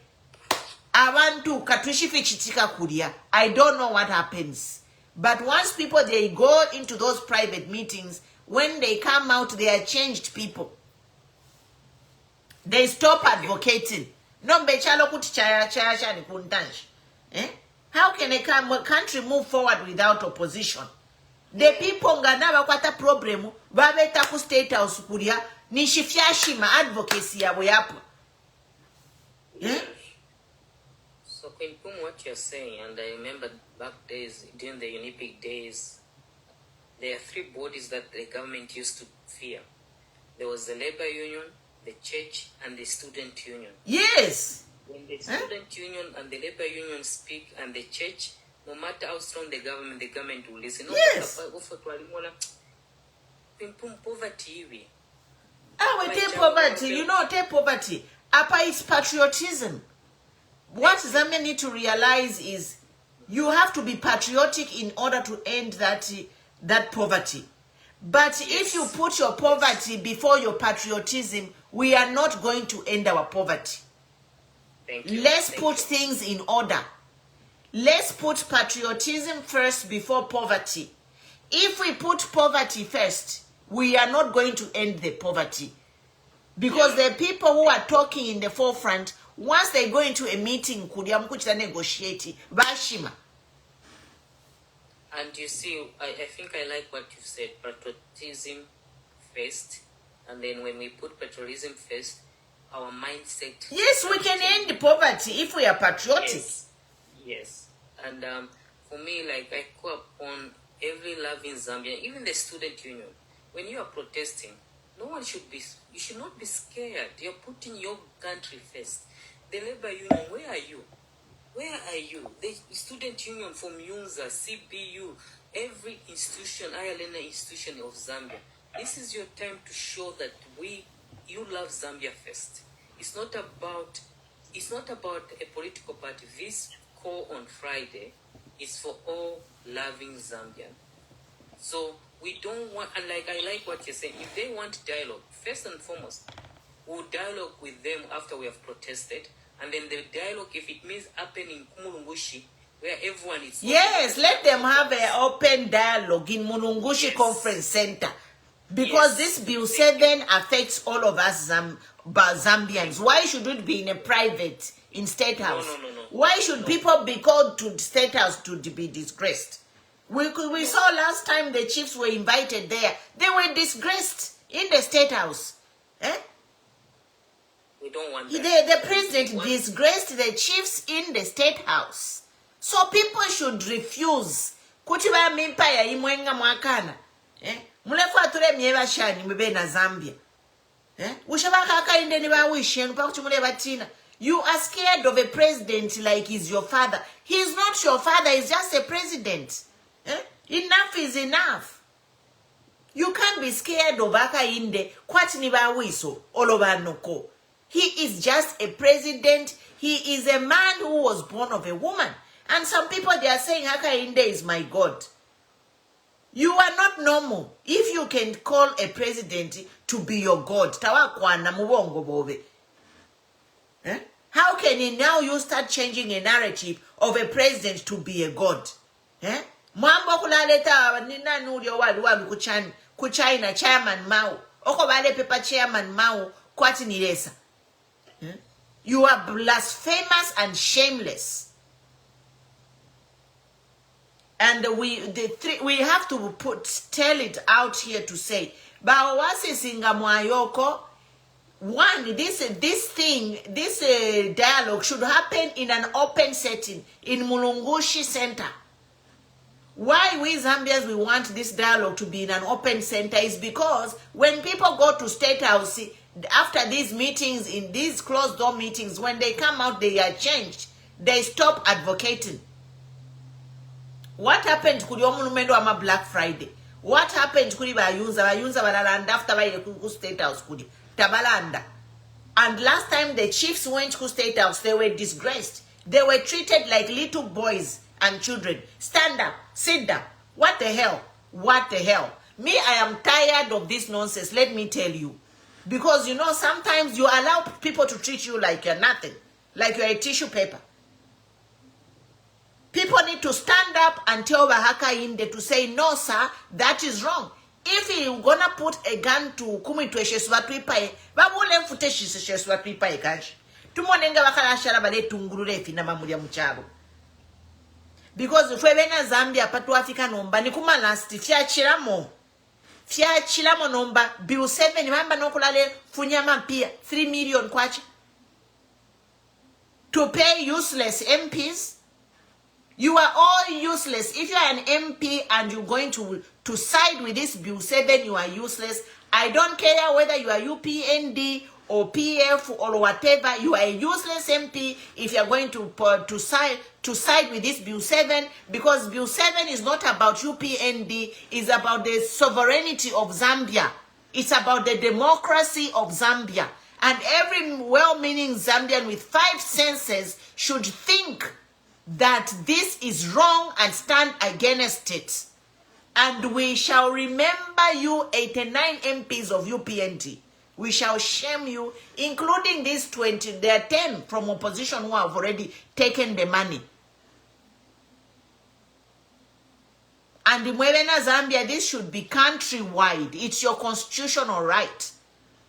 abantu katushifi chitika kulia. I don't know what happens. But once people they go into those private meetings, when they come out they are changed people. They stop advocating. No bechalo kuti chaya ni kuntanshi. How can a country move forward without opposition? The people ngana bakwata problem babeta ku State House kulia ni shifyashima advocacy yabo yapo.
So confirm what you're saying, and I remember back days during the Olympic days, there are three bodies that the government used to fear. There was the labor union, the church, and the student union.
Yes.
When the student union and the labor union speak, and the church, no matter how strong the government will listen.
Yes.
Poverty.
We take poverty. You know, take poverty. Apa is patriotism. What Zambia need to realize is you have to be patriotic in order to end that poverty. But if you put your poverty before your patriotism, we are not going to end our poverty.
Thank you.
Let's put things in order. Let's put patriotism first before poverty. If we put poverty first, we are not going to end the poverty. Because the people who are talking in the forefront, once they go into a meeting, kudia negotiate, bashima.
And you see, I think I like what you said, patriotism first, and then when we put patriotism first, our mindset.
Yes, we can end poverty if we are patriotic.
Yes. And for me, like I call upon every loving Zambian, even the student union, when you are protesting, you should not be scared. You're putting your country first. The labor union, where are you? Where are you? The student union from UNZA, CBU, every institution, Ireland institution of Zambia. This is your time to show that you love Zambia first. It's not about a political party. This call on Friday is for all loving Zambian. So we don't want, and like I like what you're saying, if they want dialogue, first and foremost, we'll dialogue with them after we have protested. And then the dialogue, if it means happening in Kumulungushi, where everyone is...
Yes, let them have an open dialogue in Mulungushi Conference Center. Because this Bill 7 affects all of us Zambians. Why should it be in a private, in State House?
No.
Why should people be called to State House to be disgraced? We saw last time the chiefs were invited there. They were disgraced in the State House.
We don't want that.
The president disgraced the chiefs in the State House. So people should refuse. Kutiba mimpaya imwenga mwakana. Mulefu ature mieva shani mbebe na Zambia. Ushabaka haka inde niba wishen pa kuchumule batina. You are scared of a president like he's your father. He's not your father, he's just a president. Enough is enough. You can't be scared of haka inde kwati niba wiso oloba noko. He is just a president. He is a man who was born of a woman. And some people, they are saying, Hakainde is my God. You are not normal. If you can call a president to be your God, how can now you start changing a narrative of a president to be a God? Mwambo kulaleta nina nuri walu kuchina chairman Mao. Oko bale pepa chairman Mao kwati nilesa. You are blasphemous and shameless. And we have to tell it out here to say, OASIS inga mwayoko. One, this dialogue should happen in an open setting in Mulungushi Center. Why we Zambians we want this dialogue to be in an open center is because when people go to State House after these meetings, in these closed door meetings, when they come out, they are changed. They stop advocating. What happened kuli omulumendo ama Black Friday? What happened kuli bayunza balanda after ku State House kuli tabalanda? And last time the chiefs went to State House, they were disgraced. They were treated like little boys and children. Stand up, sit down. What the hell? What the hell? Me, I am tired of this nonsense, let me tell you. Because, you know, sometimes you allow people to treat you like you're nothing. Like you're a tissue paper. People need to stand up and tell Bahaka Inde to say, no, sir, that is wrong. If you're gonna put a gun to Kumitweshe Swatwipae, Babule Futeshi Swatwipae Kash. Tumonenga Wakala Sharabale Tungurule Finamamulia Muchabo. Because if we're in Zambia, Patu Africa nomba, Nikuma last, Fia Chilamo nomba, Bill 7, remember Nokulale, Funyama Pia, 3 million kwacha. To pay useless MPs. You are all useless. If you are an MP and you're going to side with this Bill 7, you are useless. I don't care whether you are UPND or PF or whatever. You are a useless MP if you are going to side with this Bill 7, because Bill 7 is not about UPND. It's about the sovereignty of Zambia. It's about the democracy of Zambia. And every well-meaning Zambian with 5 senses should think that this is wrong and stand against it. And we shall remember you 89 MPs of UPND. We shall shame you, including these 20. There are 10 from opposition who have already taken the money. And in Mwebena Zambia, this should be countrywide. It's your constitutional right.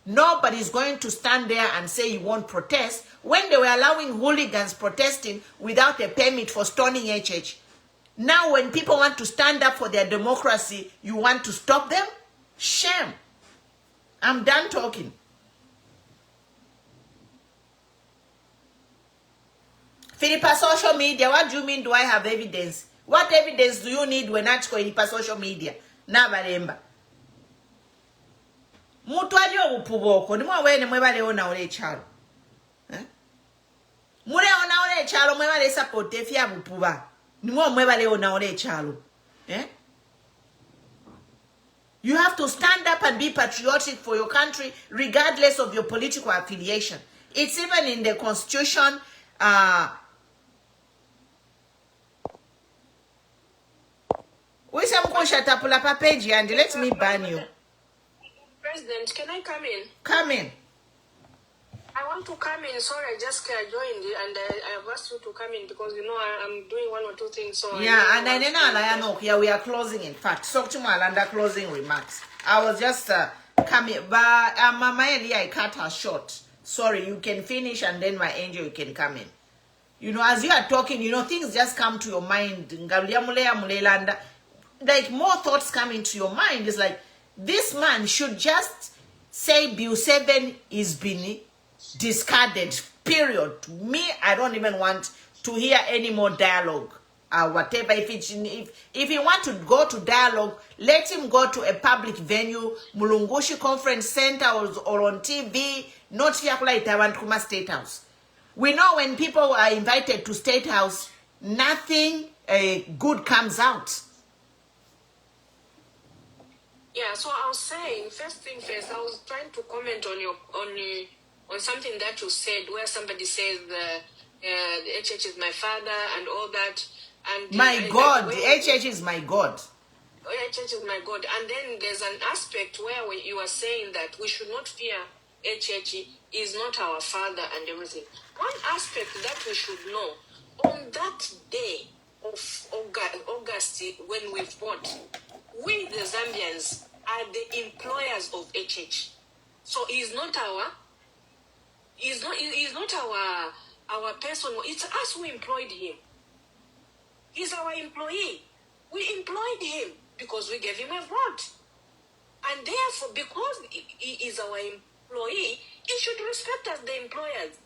Nobody is going to stand there and say you won't protest when they were allowing hooligans protesting without a permit for stoning HH. Now when people want to stand up for their democracy, you want to stop them? Shame. I'm done talking. Philippa, social media, what do you mean do I have evidence? What evidence do you need when I go Philippa social media? Nabaremba. Mutwaji obupuboko nimwe wene mwebale ona ole chalo. Mule ona ole chalo mwebale support efya bupuba. Nimwe mwebale ona ole chalo. You have to stand up and be patriotic for your country regardless of your political affiliation. It's even in the constitution. And let me ban you.
President, can I come in?
Come in.
I want to come in. Sorry, I just joined and I have asked you to come in because, you know, I'm doing 1 or 2 things. So
yeah, and I know here we are closing. In fact, so to my under closing remarks. I was just coming, but Mama Eli, I cut her short. Sorry, you can finish and then my angel, you can come in. You know, as you are talking, you know, things just come to your mind. Like more thoughts come into your mind. It's like, this man should just say Bill 7 is been discarded, period. Me, I don't even want to hear any more dialogue. Whatever, if he want to go to dialogue, let him go to a public venue, Mulungushi Conference Center or on TV, not Fiakula Taiwan Kuma State House. We know when people are invited to State House, nothing good comes out.
Yeah, so I was saying, first thing first, I was trying to comment on something that you said, where somebody says the HH is my father and all that. And
my God, HH is my God.
HH is my God. And then there's an aspect where you are saying that we should not fear HH is not our father and everything. One aspect that we should know, on that day of August when we fought, we the Zambians are the employers of HH. So he's not our person. It's us who employed him. He's our employee.
We employed him because we gave him a vote. And therefore, because he is our employee, he should respect us, the employers.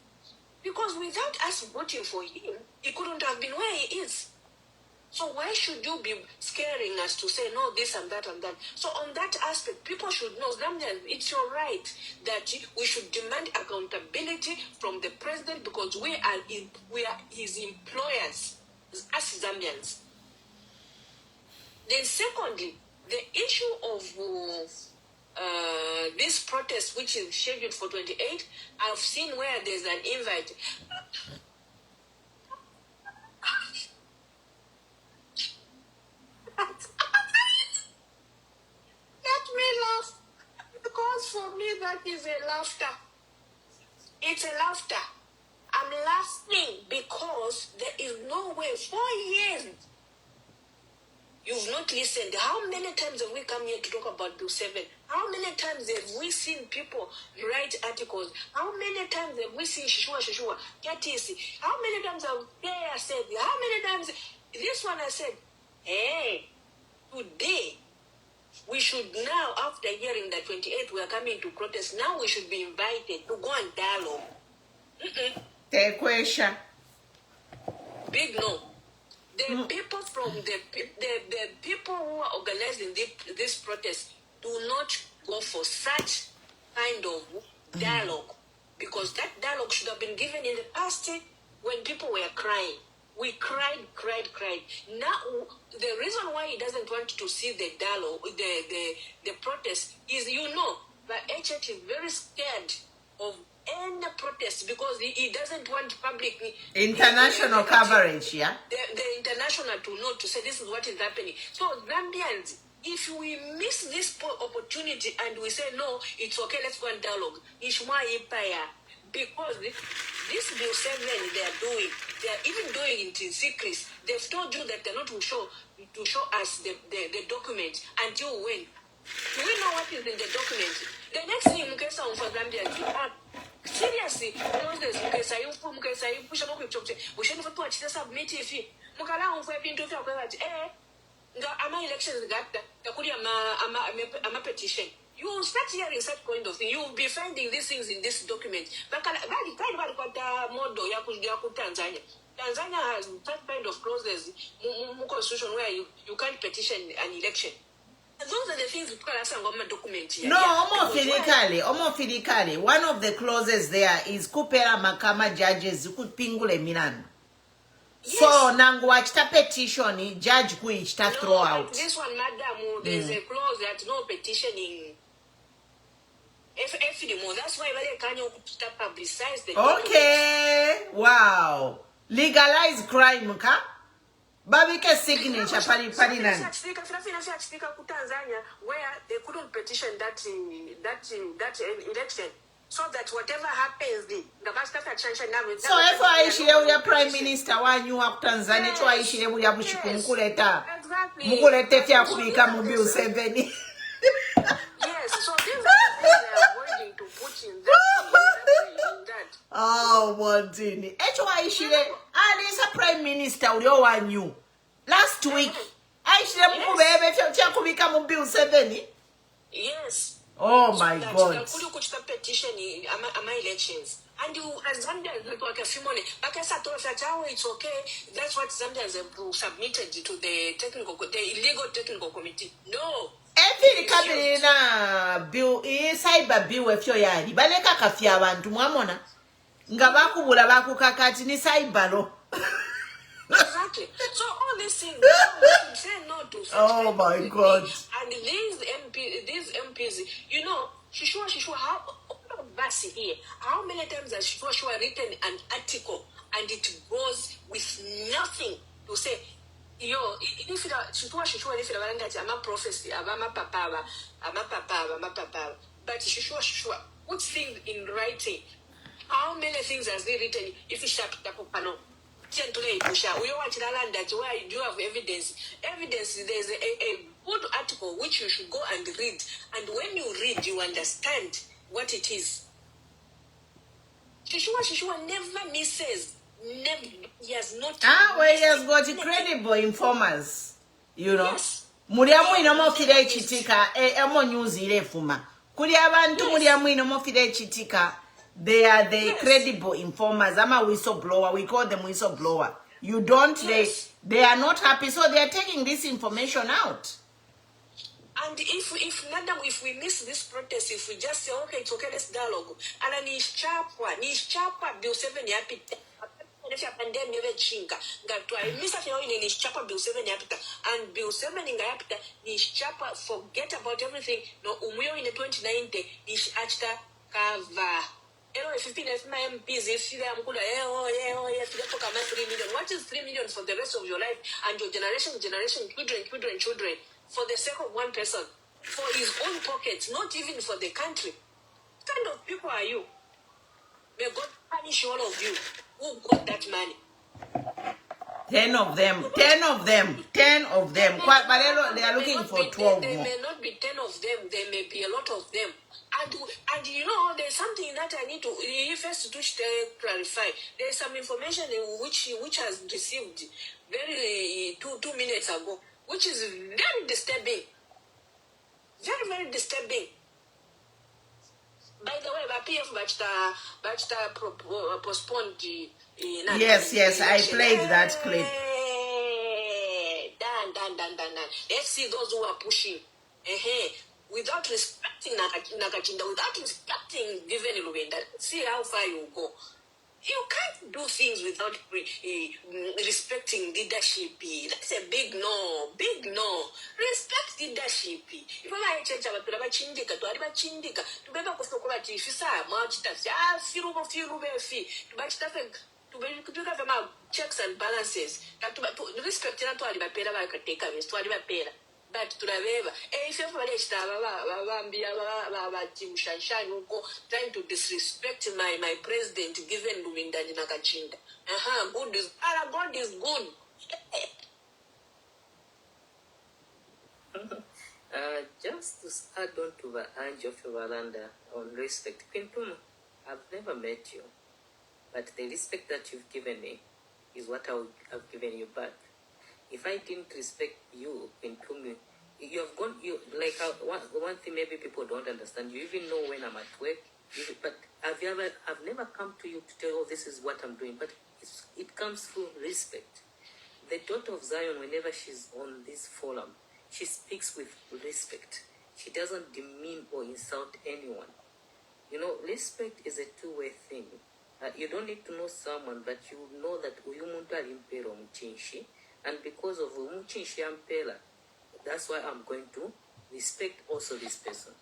Because without us voting for him, he couldn't have been where he is. So why should you be scaring us to say, no, this and that and that? So on that aspect, people should know, Zambians, it's your right that we should demand accountability from the president because we are his employers, us Zambians. Then secondly, the issue of this protest, which is scheduled for 28, I've seen where there's an invite. Let me laugh, because for me that is a laughter. It's a laughter. I'm laughing because there is no way. 4 years you've not listened. How many times have we come here to talk about Bill 7? How many times have we seen people write articles? How many times have we seen Shishua, KTC? How many times have I said? How many times? This one I said, hey, today, we should now, after hearing that 28, we are coming to protest, now we should be invited to go and dialogue.
Take question.
Big no. The people from the people who are organizing this protest do not go for such kind of dialogue, because that dialogue should have been given in the past when people were crying. We cried. Now, the reason why he doesn't want to see the dialogue, the protest, is, that HH is very scared of any protest because he doesn't want public
international coverage, yeah?
The international to know, to say this is what is happening. So Zambians, if we miss this opportunity and we say, no, it's okay, let's go and dialogue, because this Bill 7 they are even doing it in secret. They've told you that they're not to show us the document until when? Do we know what is in the document? The next thing, Mukesa for Zambians, seriously, Mukesa, you push up with we shouldn't have to submit if Mukala for being to talk about, am elections got I'm a petition. You will start hearing such kind of thing. You will be finding these things in this document. Tanzania has that kind of clauses in constitution where you can't petition an election. And those are the things we call as a document here.
No, homophysically. One of the clauses there is kupera makama judges could pingule minan. Yes. So nangu wachita petition judge kuichita throw out.
This one, madam, there's a clause that no petitioning. That's why they can't publicize the document.
Okay. Wow. Legalize crime, ka? Babike signature pali nan.
Where they couldn't petition that election, so that whatever happens,
so if I share your prime minister when you have Tanzania, so I share with your bushkumkuleta. Mukulete fya kubika mu Bill 7.
Yes, so these are the things they are avoiding to put in that.
Oh, Montini. HY Shire, there's a prime minister who knew last week. I should become Bill 7.
Yes.
Oh my God.
Could petition in elections. And you, as Zambians, like a few money, but I thought that it's okay. That's what Zambians have submitted to the illegal technical committee. No.
Every company na bill cyber bill with your yard. Baleka kafia abantu mwamona. Ngabaku bula baku kakati ni cyber lo.
Exactly. So all these things, we say no to.
Oh my God.
And these MPs, Shishua, how Basi here? How many times has Shishua written an article and it goes with nothing to say? If I'm a prophecy, I'm a papa, but Shishua, put things in writing. How many things has he written? If he shut up, we don't want to learn that why do you have evidence? Evidence, there's a good article which you should go and read. And when you read, you understand what it is. Shishua never misses. Never, he has not.
Well, he has got credible informers. You know?
Yes.
Muliamu inomo fide chitika, emo news ile fuma. Kuli abantu muliamu inomo fide chitika. They are the credible informers. I'm a whistleblower. We call them whistleblower. You don't, they are not happy, so they are taking this information out.
And if we miss this protest, if we just say, okay, it's okay, let's dialogue. And then it's chapwa, Bill 7 yapi. If you pandemic never chinga, got to I miss a in his chapa Bill 7 yapita, and Bill 7 in Gapita, his chapa forget about everything. No, Umuyo in the 2090, is achta kava. 15 of my MPs, if you are good, yes, 3 million. What is 3 million for the rest of your life and your generation, children, for the sake of one person, for his own pockets, not even for the country? What kind of people are you? May God punish all of you who got that money.
10 of them. Quite, but they are looking for 12
There
more.
may not be 10 of them. There may be a lot of them. And you know, there's something that I need to first to clarify. There's some information which has received very 2 minutes ago, which is very disturbing. Very, very disturbing. By the way, PF postponed the
Yes, I played that clip.
Done. Let's see those who are pushing. Without respecting Nakachinda, without respecting Vivian Lubenda. See how far you go. You can't do things without respecting leadership. That's a big no. Respect leadership. If I change about Chindika, to Ariba Chindika, to be able to talk about Fisa, March, to be checks and balances. To respect to Ariba Pera, I could take a to Ariba Pera. But to the river, if you're trying to disrespect my president, given Luminda Nakachinda. God is good.
Just to add on to the Ange of Valanda on respect, Quintum, I've never met you, but the respect that you've given me is what I've given you back. If I didn't respect you, Quintum, you have gone. Like one thing maybe people don't understand. You even know when I'm at work. But I've never come to you to tell you, oh, this is what I'm doing. But it comes through respect. The daughter of Zion, whenever she's on this forum, she speaks with respect. She doesn't demean or insult anyone. You know, respect is a two-way thing. You don't need to know someone, but you know that uyu muntu ali mpera omuchinshi, and because of omuchinshi ampera, that's why I'm going to respect also this person.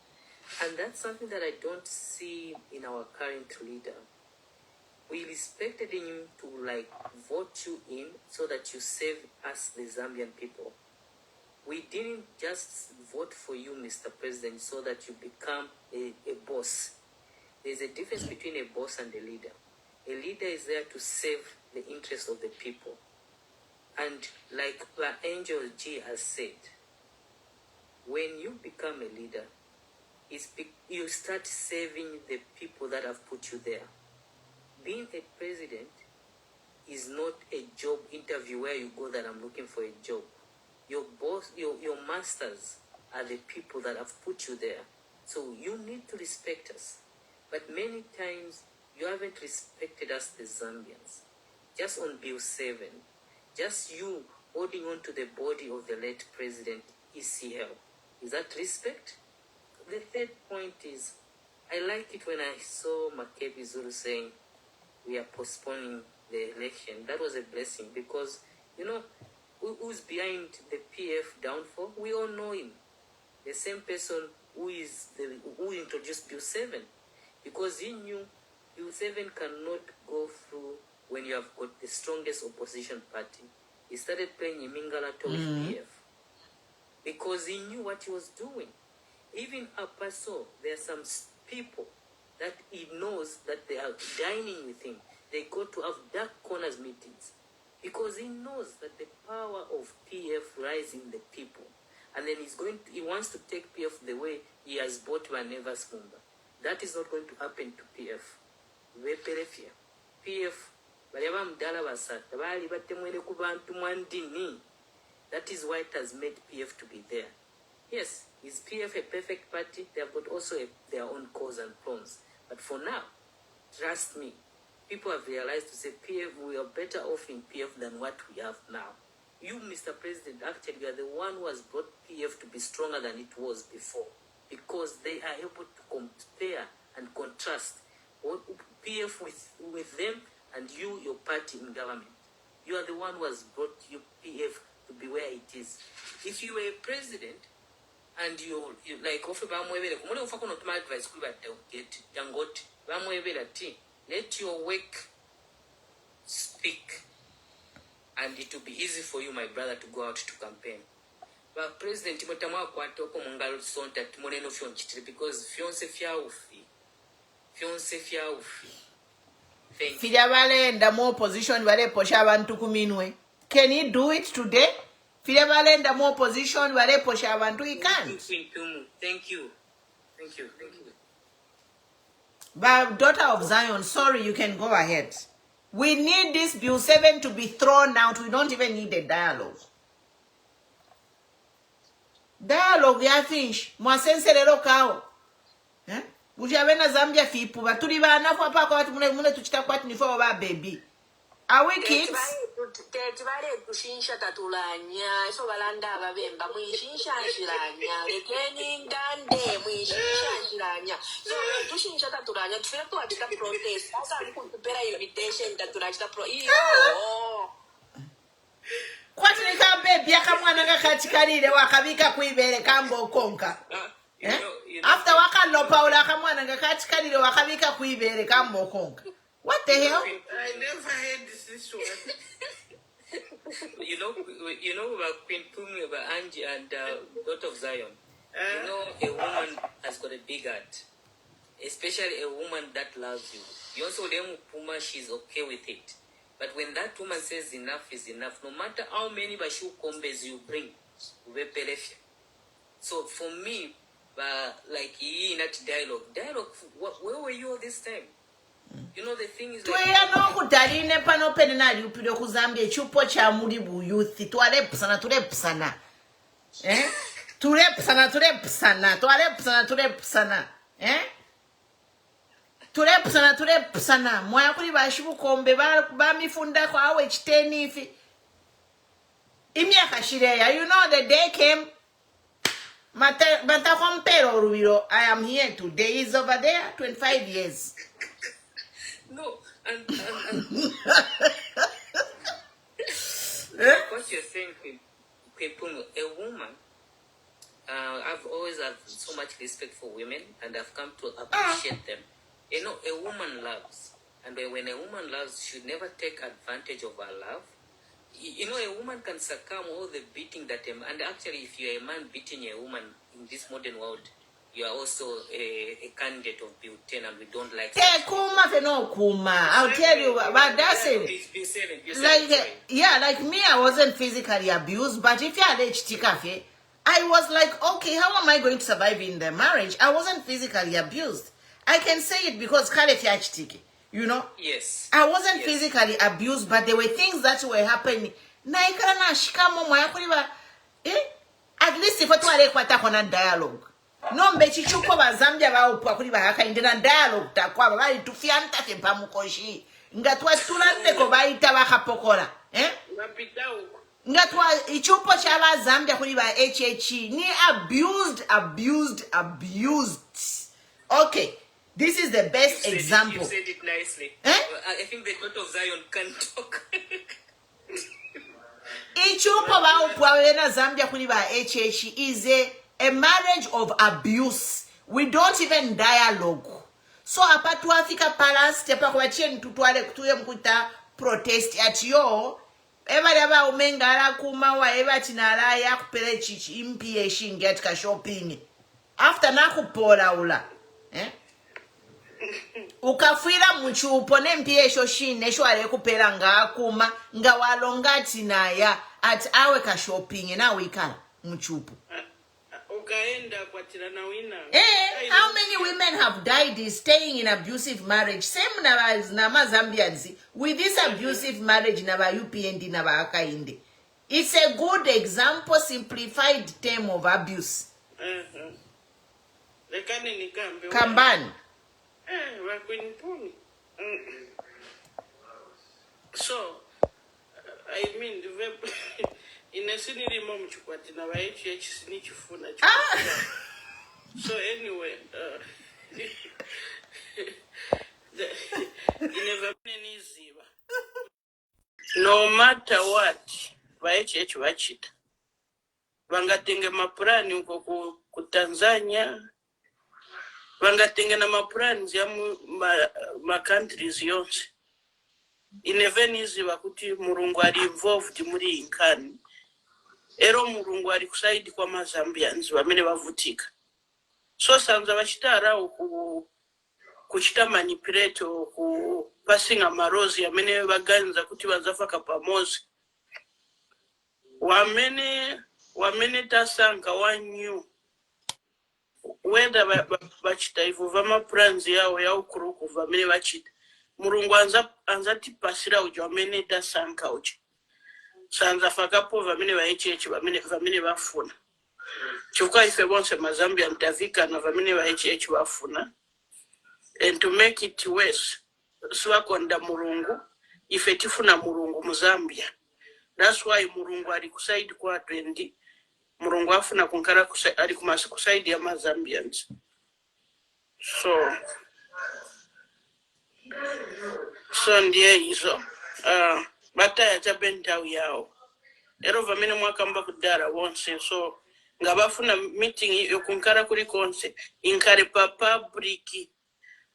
And that's something that I don't see in our current leader. We respected him to vote you in so that you save us, the Zambian people. We didn't just vote for you, Mr. President, so that you become a boss. There's a difference between a boss and a leader. A leader is there to save the interest of the people. And like Angel G has said, when you become a leader, you start saving the people that have put you there. Being a president is not a job interview where you go that I'm looking for a job. Your boss, your masters are the people that have put you there. So you need to respect us. But many times you haven't respected us, the Zambians. Just on Bill 7, just you holding on to the body of the late president, ECL. Is that respect? The third point is, I like it when I saw Makebi Zulu saying, we are postponing the election. That was a blessing because, you know, who's behind the PF downfall? We all know him. The same person who introduced Bill 7. Because he knew Bill 7 cannot go through when you have got the strongest opposition party. He started playing Imingalato with PF. Because he knew what he was doing. Even Apaso, there are some people that he knows that they are dining with him. They go to have dark corners meetings. Because he knows that the power of PF lies in the people. And then he wants to take PF the way he has bought Vaneva's Mumba. That is not going to happen to PF. Weperefia. PF, baleba mdala basata, bali batemwele ku bantu mwandini. That is why it has made PF to be there. Yes, is PF a perfect party? They have got also their own cause and pros. But for now, trust me, people have realized to say PF, we are better off in PF than what we have now. You, Mr. President, actually, you are the one who has brought PF to be stronger than it was before, because they are able to compare and contrast what PF with them and you, your party in government. You are the one who has brought your PF to be where it is. If you were a president and you like offer bamwebele kumule ufa kono tuma advice kuri get jangot bamwebele ti let your work speak, and it will be easy for you, my brother, to go out to campaign. But President Motamwa kwato ko mungalo sonta timone no fionchitire because fionse fiaufi
Fija balenda more position wale posha abantu kuminwe. Can he do it today? Fija balenda more position wale posha abantu, he can't.
Thank you.
But daughter of Zion, sorry, you can go ahead. We need this Bill 7 to be thrown out. We don't even need a dialogue. Dialogue ya finch. Mwasense lero kao. Ujabena Zambia fipu. Baturi ba anafu hapa kwa watu mune tuchita kwa tunifo wa baby. Are we kids?
Tebale kushinsha tatulanya. Eso balanda ababemba. Mwishinsha nshiranya. Lekeni ngande. Mwishinsha nshiranya. So, tushinsha tatulanya. Tufira tu achita protest. Sasa alikupera invitation tatulachita protest.
Kwa tunika baby yaka mwana kakachikarire wakabika kuibere kambo konka. After waka lopa ula kamwana kakachikarire wakabika kuibere kambo konka. What the hell?
I never heard this one.
you know about Queen Pumi, about Angie and daughter of Zion. You know, a woman has got a big heart, especially a woman that loves you. You also them Puma, she's okay with it. But when that woman says enough is enough, no matter how many bashu combes you bring, so for me, like in that dialogue, where were you all this time? You know, the thing is like...
no kudaline pano penenali upido kuzambia chupo cha mulibu youth. Tualepsana. Tulepsana. Mwaya kuli bashibu kombe ba mifunda kwa awe chiteni ifi. Imia kashireya. You know the day came. Mata kompero rubiro. I am here today. He's over there. 25 years.
No, and what you're saying, a woman, I've always had so much respect for women, and I've come to appreciate them. You know, a woman loves, and when a woman loves, she should never take advantage of her love. You know, a woman can succumb all the beating that and actually, if you're a man beating a woman in this modern world, you are also a candidate of Bill 10, and we don't like that.
I'll tell you, but that's it. Like me, I wasn't physically abused, but if you had HTK, I was like, okay, how am I going to survive in the marriage? I wasn't physically abused. I can say it because HTK, you know?
Yes.
I wasn't physically abused, but there were things that were happening. At least if I had dialogue. No mbechi chuko ba Zambia ba upwa kuli ba haka indina dialogue takwa ba bali tufianta fe pamukoshi ngatwa tulande ko baita ba kapokola ngatwa ichupo cha ba Zambia kuli ba HH ni abused. Okay, this is the best example.
You said it nicely. I think the daughter of Zion can talk.
Ichupo ba upwa wena Zambia kuli ba HH is a marriage of abuse. We don't even dialogue. So apart to Africa Palace, tepa kwa cheni tutuale kutuye mkuta protest at yo. Eba umengara kuma wa eba tinara ya kupele chichi impie shinget ka shopping. After na kupola ula. Ukafira mchupo ne mpie shoshine shware kupela nga kuma nga walongati na ya at awe ka shopping na wikala mchupo. How many women have died staying in abusive marriage? Same na Zambians with this abusive marriage na ba UPND na ba akainde. It's a good example, simplified term of abuse. Kambani.
So, I mean, the verb in a scenery mom chupatina wa HH sinichufuna. So anyway, no matter what, wa HH wachita. Vangatenge mapurani uko ku Tanzania, vangatenge na mapurani ya ma countries yonse. Inevenizi wakuti Murungu ali involved muri inkani. Ero Murungu ali kusaidi kwa Mazambians wamene wavutika. So sanza wachitara kuchita manipulate ku passing amarozi amene waganza kuti wazafaka pamozi. Wamene tasanka wanyu whether bachita ivo vama plans yao ya ukuruku vamene bachita Murungu anzati pasira ujo wamene tasanka ujo sanza fakapo vamene ba HH vamene bafuna chuka ife bonse Mazambia ntavika na vamene ba HH bafuna. And to make it worse, swakonda Murungu ife tifuna Murungu Muzambia. That's why Murungu ali kusaidi kwa 20. Murungu afuna kunkara ali kumasi kusaidi ya Mazambians. So ndiye hizo. Bataya chabenta yao. Ero vamene mwakamba kudara wonse. So ngabafuna meeting yokunkara kuri konse. Inkare pa public.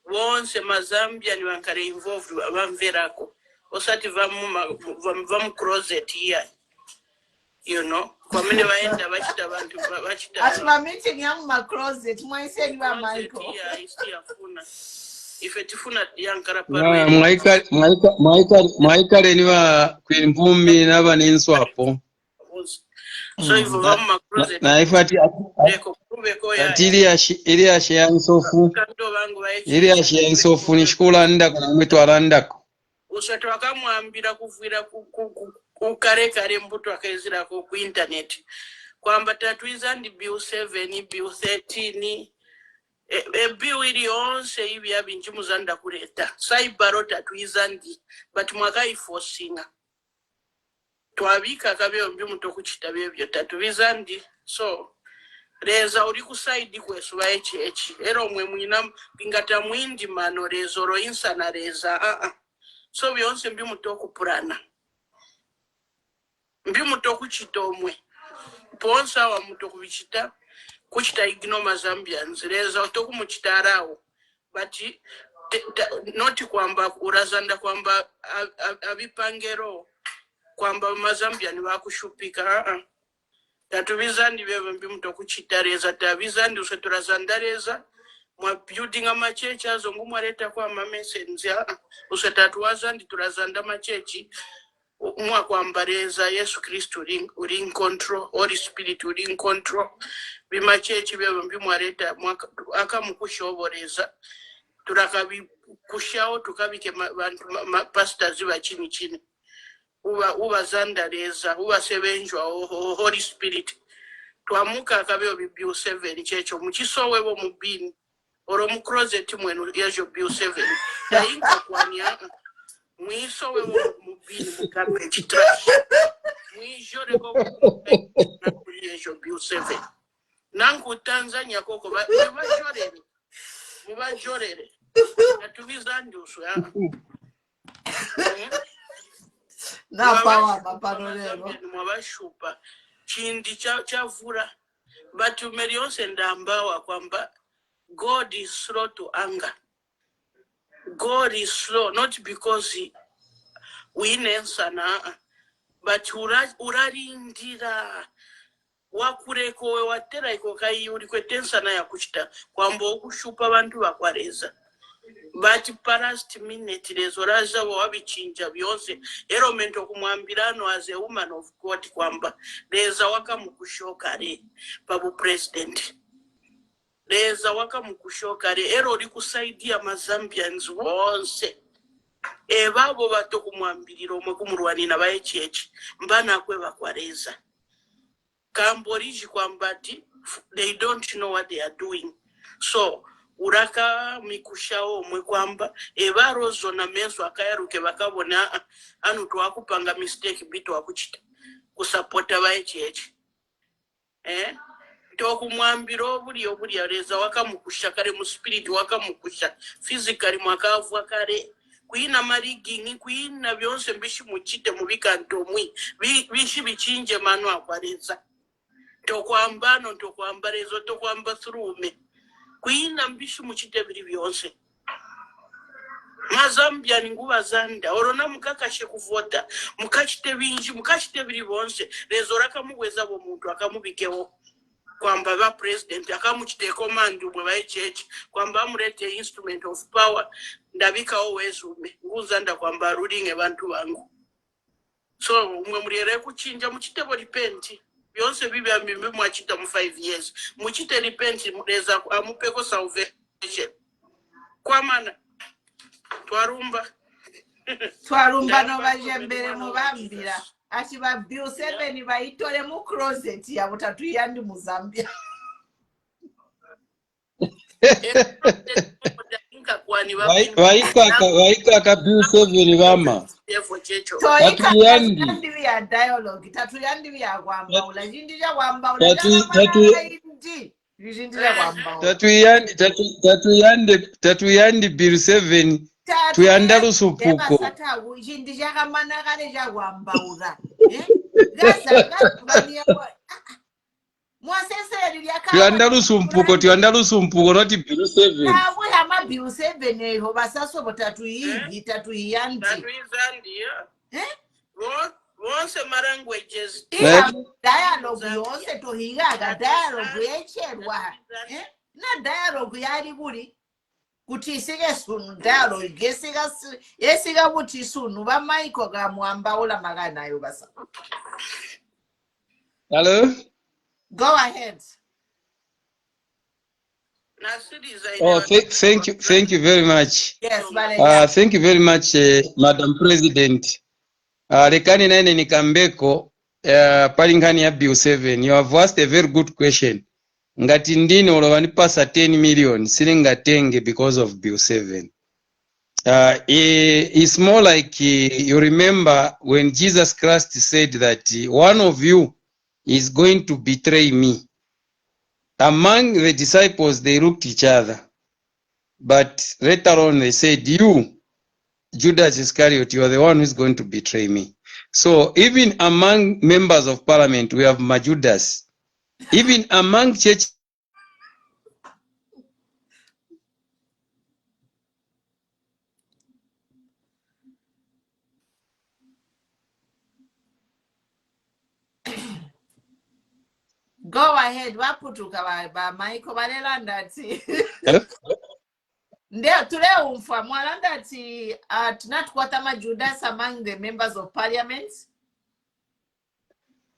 Wonse Mazambia ni wankare involved vamverako. Osati vamu closet here. You know, kwa mene waenda bachita bantu bachita.
At my meeting young my closet, my said you are Michael.
Yeah, isiyafuna. Ifetifuna yankara
parwe. Maika niwa kwinvumbi naba ninswapo.
So if vama closet.
Na ifati ili ya shea nsofu. Ili ya shea nsofu nishkula ndako na mwitwala ndako.
Usatu wakamwambira kuvira kare mbuto akaizira ku internet kwamba tatuiza ndi bill 7 bill 13 bill ili yonse ibi yabinji muzanda kuleta cyber tatuiza ndi but mwakaifosinga twabika kabyo mbi muto kuchita bebyo tatuiza ndi. So reza uri kusaidi kwesu ba HH ero mwe mwina pingata mwindi mano rezo ro insana reza so byonse mbi muto kupurana mbi muto kuchita omwe ponsa wa muto kubichita kuchita igno Mazambians reza otoku muchitarawo but not kwamba urazanda kwamba abipangero kwamba Mazambian bakushupika tatubizandi bebe mbi muto kuchita reza tabizandi useturazandareza mwa building amachechi azongu mwareta kwa mamessenger usetatuwazandi turazanda machechi mwa kwambareza Yesu Kristo uri in control, Holy Spirit uri in control. Bima chechi bebe mbi mwareta akamukushoboreza turakabikushaho tukabike bantu pastors bachini uba zandareza uba sebenjwa Holy Spirit twamuka akabyo bibiu 7 checho muchisowe bo mubini oro mu closet mwenu yajo biu 7 tainka kwanya mwiso we mubini mukambe chitrash mwijore ko nakuyejo biu 7 nangu Tanzania koko mubajorere atubizandi uswa
na pawa paparolero
mwabashupa chindi chavura but umerionse ndambawa kwamba God is slow to anger. God is slow, not because we nensana, but urarindira wakureko we watera iko kai uri kwetensana ya kuchita kwamba okushupa bantu bakwareza. But past minute rezoraza wabichinja byose ero mento kumwambirano as a woman of God kwamba leza waka mukushokare babu president leza waka mukushokare ero likusaidia Mazambians wonse Babo bato kumwambirira omwe kumulwanira ba HH mbana kwe bakwareza kamboriji kwambati they don't know what they are doing. So uraka mikushao omwe kwamba ebarozo na menso akayaruke bakabona anu twakupanga mistake bito wakuchita kusapota ba HH tokumwambira obuli aleza wakamukusha kale mu spirit wakamukusha physically mwakavu kale kuina marigingi kuina byonse mbishi muchite mubikanto mwi bishi bichinje manu akwareza tokwambano tokwambarezo tokwamba thrume kuina mbishi muchite biri byonse mazambia ninguba zanda orona mukakashe kuvota mukachite binji mukachite biri byonse rezo rakamugweza bo muntu akamubikewo kwamba ba president akamuchite command bwe ba HH kwamba amurete instrument of power ndabika owezume nguzanda kwamba ruling abantu bangu. So mwe muriere kuchinja muchite bo repent byonse bibi ambimbe mwachita mu 5 years muchite repent mureza amupeko salvation kwa mana twarumba
no bajembere mubambira ati ba Bill 7 bayitole mu closet ya butatu yandi mu Zambia.
Waikaka Bill 7 bama
Tatuyandi ya dialogue tatuyandi ya kwamba ulajindija kwamba
tatuyandi Bill 7 tuyanda lusumpuko
jindija kamana kale ja kwamba ura gasa bani
tuyanda lusumpuko noti Bill 7
awe ama Bill 7 eho basaso botatu hivi tatuyandi
wonse languages
dialogue yonse tohigaga dialogue yecherwa na dialogue yali buli kuti sige sunu dialogue yesiga buti sunu ba Michael ga mwamba ola magana yo basa.
Hello,
go ahead.
Oh, thank you very much.
Yes,
thank you very much, Madam President. Lekani nene nikambeko palingani ya Bill 7. You have asked a very good question. Ngati ndine olowani pasa 10 million silingatenge because of Bill 7. It's more like you remember when Jesus Christ said that one of you is going to betray me. Among the disciples, they looked each other. But later on, they said, you, Judas Iscariot, you are the one who's going to betray me. So even among members of parliament, we have Majudas. Even among church.
Go ahead, waputuka ba Michael balelanda ati. Ndio tule umfa mwalanda ati tunatukwata Majudas among the members of parliament.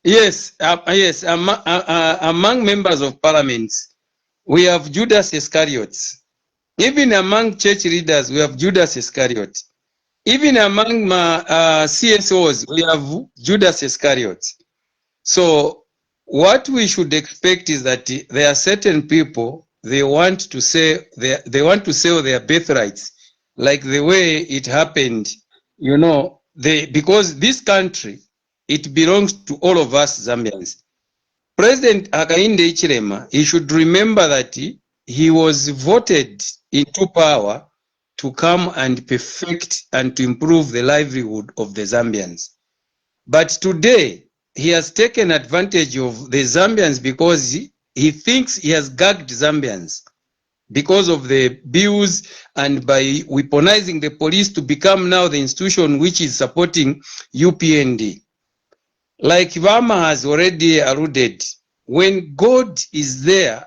Yes, yes, among members of parliament, we have Judas Iscariot. Even among church leaders, we have Judas Iscariot. Even among CSOs, we have Judas Iscariot. So what we should expect is that there are certain people, they want to sell their birthrights, like the way it happened, because this country, it belongs to all of us Zambians. President Hakainde Hichilema, he should remember that he was voted into power to come and perfect and to improve the livelihood of the Zambians. But today, he has taken advantage of the Zambians because he thinks he has gagged Zambians because of the bills and by weaponizing the police to become now the institution which is supporting UPND. Like Vama has already alluded, when God is there,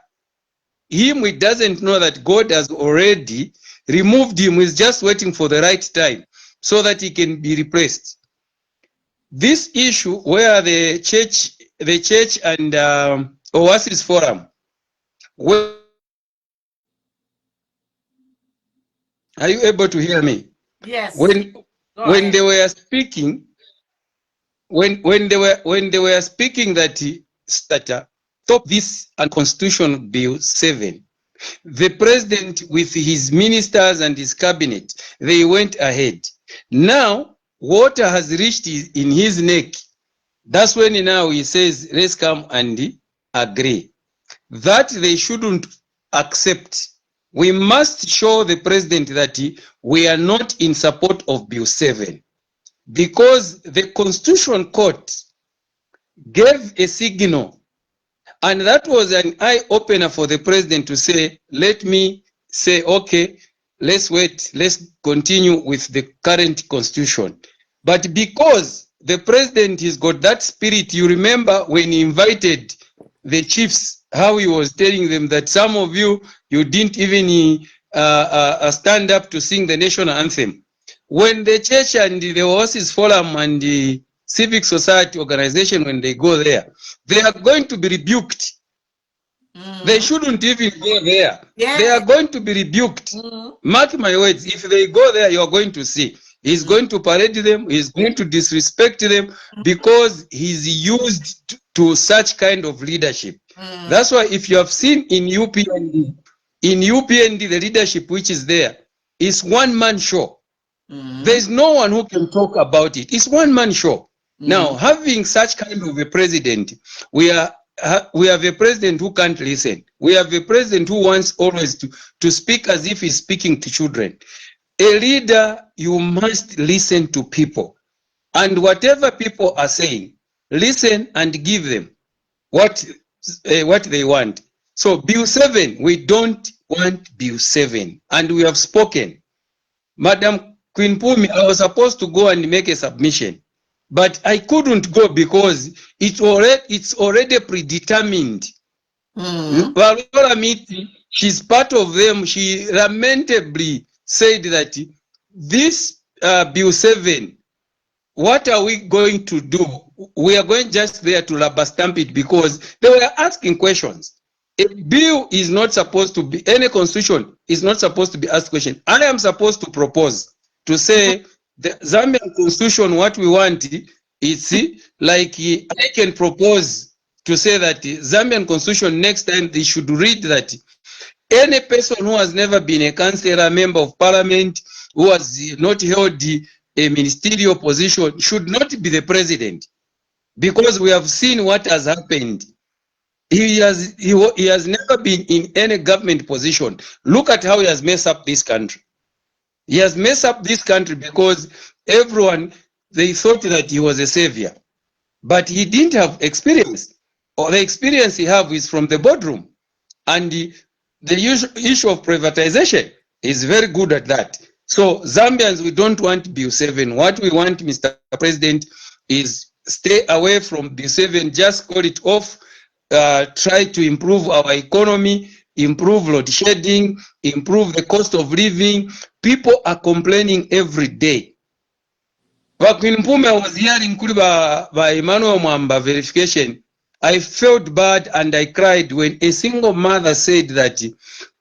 he doesn't know that God has already removed him. He's just waiting for the right time so that he can be replaced. This issue where the church and OASIS forum, are you able to hear me?
Yes.
When they were speaking, when they were speaking that stop this unconstitutional bill 7, the president with his ministers and his cabinet, they went ahead. Now water has reached in his neck. That's when now he says, let's come and agree. That they shouldn't accept. We must show the president that we are not in support of bill 7, because the Constitution Court gave a signal, and that was an eye-opener for the president to say, let me say, okay, let's wait, let's continue with the current constitution. But because the president has got that spirit, you remember when he invited the chiefs, how he was telling them that some of you didn't even stand up to sing the national anthem. When the church and the OASIS Forum and the civic society organization, when they go there, they are going to be rebuked. They shouldn't even go there. They are going to be rebuked. Mark my words, if they go there, you are going to see. He's going to parade them, he's going to disrespect them, because he's used to such kind of leadership. That's why if you have seen in UPND, the leadership which is there is one-man show. There's no one who can talk about it. It's one-man show. Now, having such kind of a president, we have a president who can't listen. We have a president who wants always to speak as if he's speaking to children. A leader, you must listen to people. And whatever people are saying, listen and give them what they want. So Bill 7, we don't want Bill 7. And we have spoken. Madam Queen Pumi, I was supposed to go and make a submission, but I couldn't go because it's already predetermined. Valora Miti, she's part of them. She lamentably said that this Bill 7, what are we going to do? We are going just there to rubber stamp it, because they were asking questions. A bill is not supposed to be, any constitution is not supposed to be asked question. I am supposed to propose to say the Zambian constitution, what we want is like I can propose to say that Zambian constitution next time they should read that any person who has never been a councillor, member of parliament, who has not held a ministerial position should not be the president, because we have seen what has happened. He has never been in any government position. Look at how he has messed up this country. He has messed up this country because everyone, they thought that he was a savior, but he didn't have experience, or the experience he have is from the boardroom. And the issue of privatization is very good at that. So Zambians, we don't want Bill 7. What we want, Mr. President, is stay away from Bill 7. Just call it off. Try to improve our economy, improve load shedding, improve the cost of living. People are complaining every day. When Mpume was hearing by Emmanuel Mwamba verification, I felt bad and I cried when a single mother said that,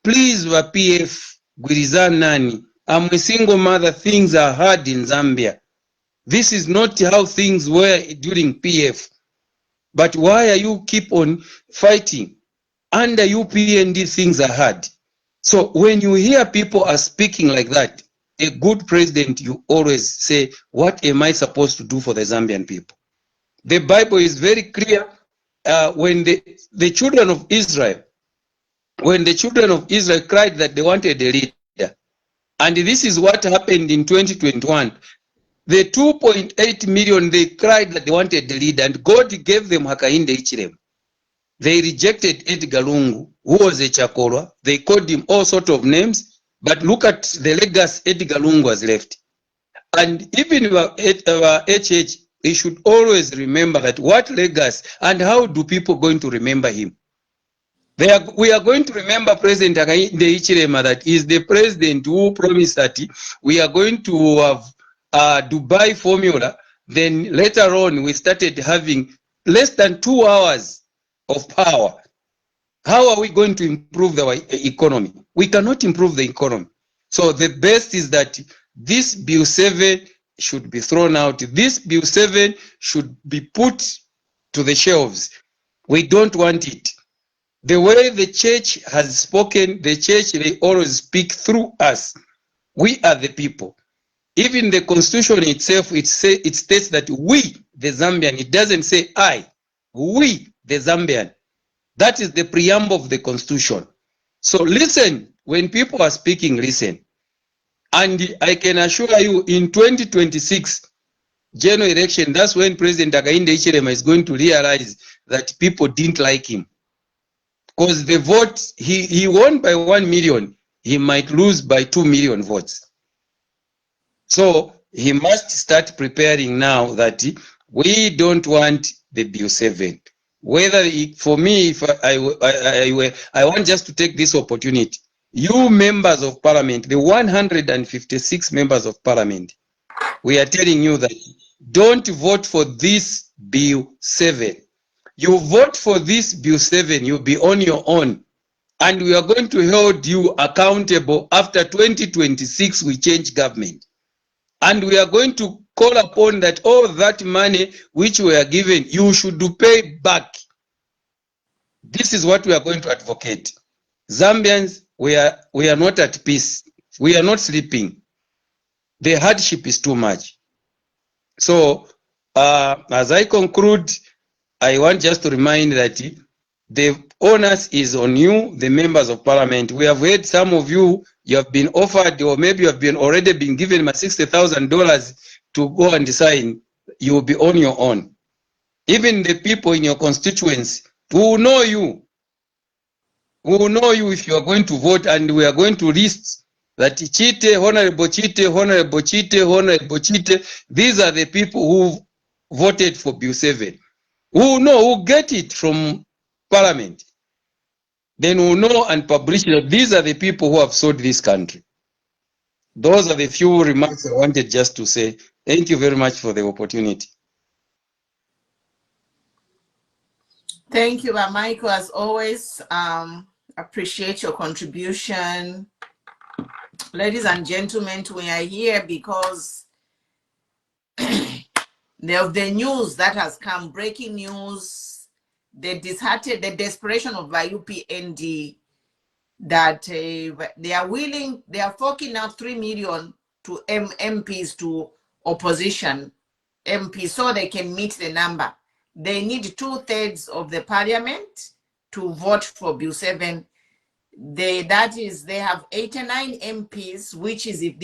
please, PF, Gwirizanani, I'm a single mother, things are hard in Zambia. This is not how things were during PF. But why are you keep on fighting? Under UPND, things are hard. So when you hear people are speaking like that, a good president, you always say, what am I supposed to do for the Zambian people? The Bible is very clear. When the children of Israel, cried that they wanted a leader, and this is what happened in 2021. The 2.8 million, they cried that they wanted a leader, and God gave them Hakainde Hichilema. They rejected Edgar Lungu, who was a Chakolwa. They called him all sorts of names, but look at the legacy Edgar Lungu has left. And even our HH, they should always remember that what legacy, and how do people going to remember him? We are going to remember President Hakainde Hichilema, that is the president who promised that we are going to have Dubai formula. Then later on, we started having less than 2 hours of power. How are we going to improve our economy? We cannot improve the economy. So the best is that this Bill 7 should be thrown out. This Bill 7 should be put to the shelves. We don't want it. The way the church has spoken, the church, they always speak through us. We are the people. Even the constitution itself, it states that we, the Zambian. It doesn't say I. We, the Zambian. That is the preamble of the constitution. So listen, when people are speaking, listen. And I can assure you, in 2026 general election, that's when President Hakainde Hichilema is going to realize that people didn't like him. Because the vote, he won by 1 million, he might lose by 2 million votes. So he must start preparing now that we don't want the Bill 7. Whether for me, if I want just to take this opportunity, you members of parliament, the 156 members of parliament, we are telling you that don't vote for this Bill 7. You vote for this Bill 7, you'll be on your own. And we are going to hold you accountable after 2026, we change government. And we are going to call upon that all that money which we are given, you should pay back. This is what we are going to advocate. Zambians, we are not at peace. We are not sleeping. The hardship is too much. So, as I conclude, I want just to remind that the onus is on you, the members of parliament. We have heard some of you, you have been offered, or maybe you have been already been given $60,000 to go and sign. You will be on your own. Even the people in your constituents who know you, if you are going to vote, and we are going to list that Chite, Honorable Chite, Honorable Chite, Honorable Chite, these are the people who voted for Bill 7. Who get it from parliament. Then who know and publish it. These are the people who have sold this country. Those are the few remarks I wanted just to say. Thank you very much for the opportunity.
Thank you, Michael, as always. Appreciate your contribution. Ladies and gentlemen, we are here because the news that has come, breaking news, the desperation of UPND, that they are forking out 3 million to MPs, to opposition MPs, so they can meet the number. They need 2/3 of the parliament to vote for Bill 7. They have 89 MPs, which is if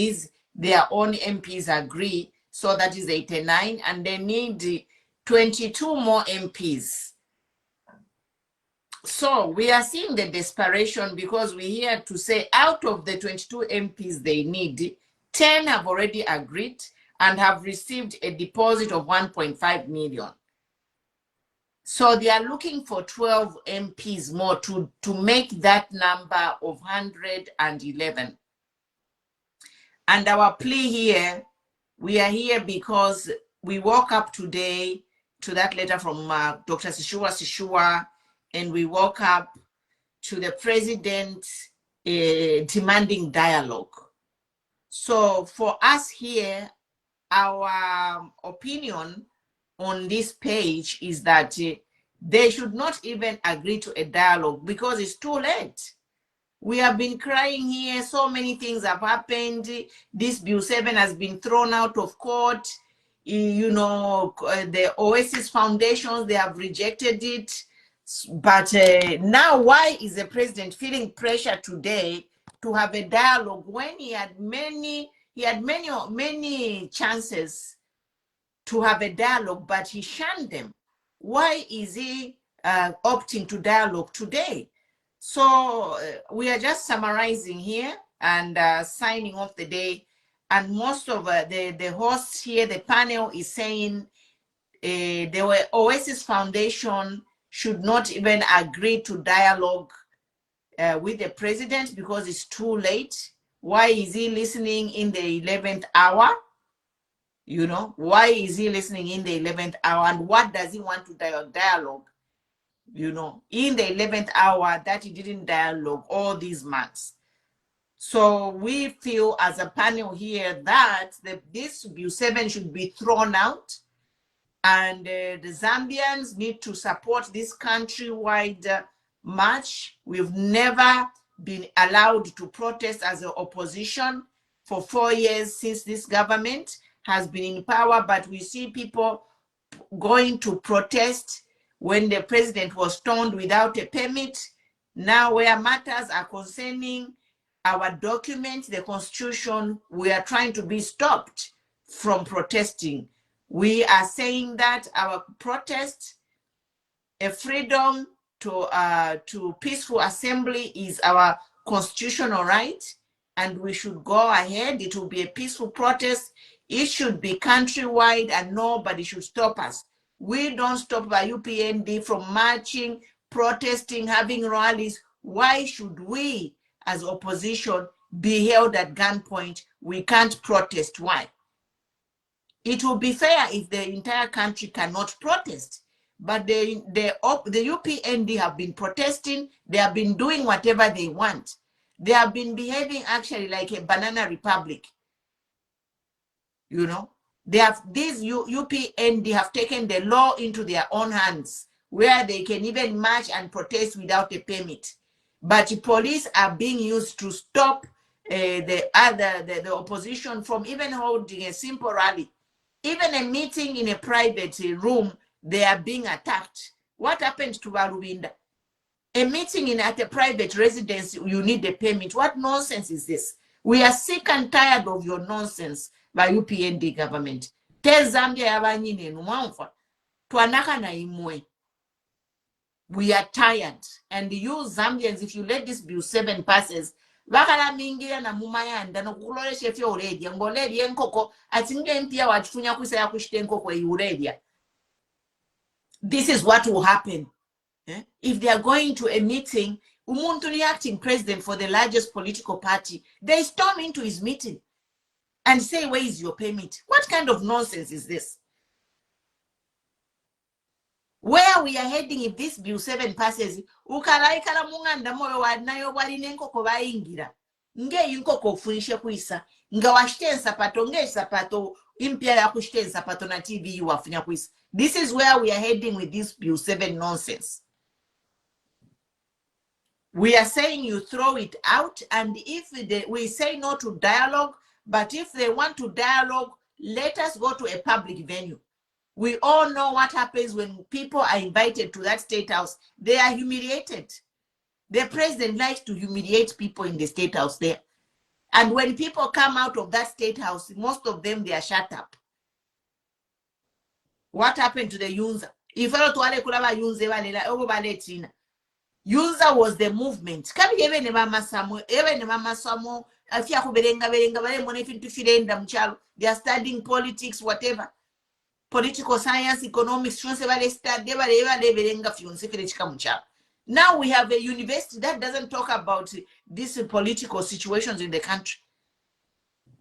their own MPs agree, so that is 89, and they need 22 more MPs. So we are seeing the desperation, because we're here to say out of the 22 MPs they need, 10 have already agreed and have received a deposit of 1.5 million. So they are looking for 12 MPs more to make that number of 111. And our plea here, we are here because we woke up today to that letter from Dr. Sishua, and we woke up to the president demanding dialogue. So for us here, our opinion on this page is that they should not even agree to a dialogue, because it's too late. We have been crying here. So many things have happened. This Bill 7 has been thrown out of court. You know, the OASIS foundations, they have rejected it. But now, why is the president feeling pressure today to have a dialogue when he had many chances to have a dialogue, but he shunned them? Why is he opting to dialogue today? So we are just summarizing here and signing off the day. And most of the hosts here, the panel, is saying the OASIS Foundation should not even agree to dialogue with the president because it's too late. Why is he listening in the 11th hour? You know, why is he listening in the 11th hour? And what does he want to dialogue? You know, in the 11th hour that he didn't dialogue all these months. So we feel as a panel here that this Bill 7 should be thrown out, and the Zambians need to support this countrywide march. We've never been allowed to protest as an opposition for 4 years since this government has been in power, but we see people going to protest when the president was stoned without a permit. Now, where matters are concerning our document, the constitution, we are trying to be stopped from protesting. We are saying that our protest, a freedom to peaceful assembly, is our constitutional right, and we should go ahead. It will be a peaceful protest. It should be countrywide, and nobody should stop us. We don't stop the UPND from marching, protesting, having rallies. Why should we, as opposition, be held at gunpoint? We can't protest. Why? It will be fair if the entire country cannot protest. But the UPND have been protesting. They have been doing whatever they want. They have been behaving actually like a banana republic. You know, they have, these UPND have taken the law into their own hands, where they can even march and protest without a permit. But police are being used to stop the opposition from even holding a simple rally. Even a meeting in a private room, they are being attacked. What happened to Barubinda? A meeting at a private residence, you need a permit. What nonsense is this? We are sick and tired of your nonsense by UPND government. Tell Zambia yabanyine numamfa. Tuanaka na imwe. We are tired. And you Zambians, if you let this Bill 7 passes, vakala mingira na mumayanda no kulolesha fyo uredia ngoleli enkoko atinge mpia wachifunya kuisa ya kushite enkoko uredia. This is what will happen. If they are going to a meeting, umuntu ni acting president for the largest political party, they storm into his meeting and say, where is your permit? What kind of nonsense is this? Where we are heading if this Bill 7 passes, ukalaikala munganda moyo wanayo wali nenkoko baingira. Nge yinkoko funishe kuisa. Nga washite sapato, nge sapato, impia ya kushite sapato na TV wafunya kuisa. This is where we are heading with this Bill 7 nonsense. We are saying you throw it out, and if we say no to dialogue, but if they want to dialogue, let us go to a public venue. We all know what happens when people are invited to that state house. They are humiliated. The president likes to humiliate people in the state house there. And when people come out of that state house, most of them, they are shut up. What happened to the Yunza? If I to wale kulaba Yunze wale obo bale China. Yunza was the movement. Kabi even ne mama Samo, afia kuberenga bale mone fintu filenda mchalo. They are studying politics, whatever. Political science, economics, now we have a university that doesn't talk about these political situations in the country.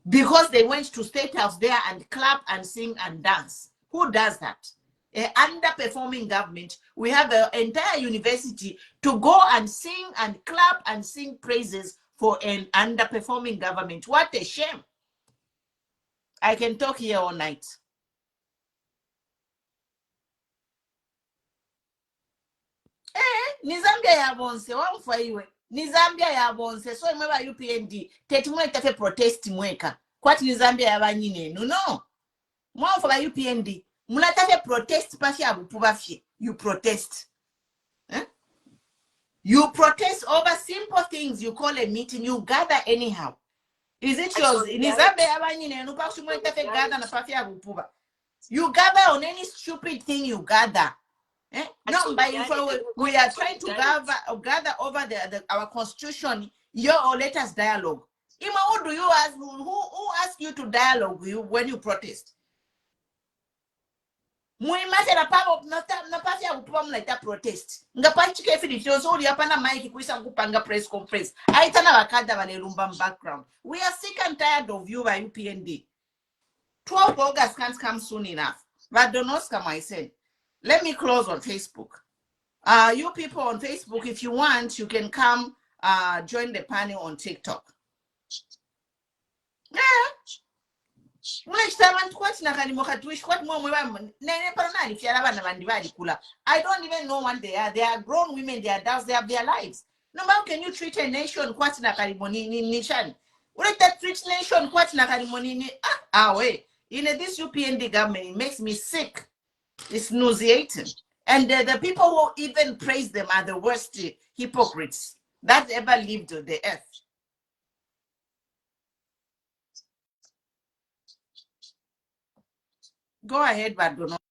Because they went to State House there and clap and sing and dance. Who does that? An underperforming government. We have an entire university to go and sing and clap and sing praises for an underperforming government. What a shame. I can talk here all night. Ni Zambia ya bonse wamfa iwe ni Zambia ya bonse so imeba UPND tetimwe tafe protest mweka kwati ni Zambia ya banyine no mwamfa ba UPND mulatafe protest pasi abupu bafye you protest you protest over simple things. You call a meeting, you gather anyhow. Is it yours? Ni Zambia ya banyine nupakushi mwe tafe gather na pasi abupu ba you gather on any stupid thing you gather. No, we are trying to gather over our constitution. Or let us dialogue. Ima, who do you ask? Who asked you to dialogue when you protest? Muimase na pabo na pasi ya kupam like that protest. Nga panchi kefili tiozo uli hapa na maiki kuisa kupanga press conference. Aita na wakada wale lumba background. We are sick and tired of you by UPND. 12 August can't come soon enough. But don't ask myself. Let me close on Facebook. You people on Facebook, if you want, you can come join the panel on TikTok. I don't even know what they are. They are grown women, they are adults, they have their lives. No, how can you treat a nation quite nishani? What that treat nation quite wait. This UPND government, it makes me sick. It's nauseating. And the people who even praise them are the worst hypocrites that ever lived on the earth. Go ahead, but do not.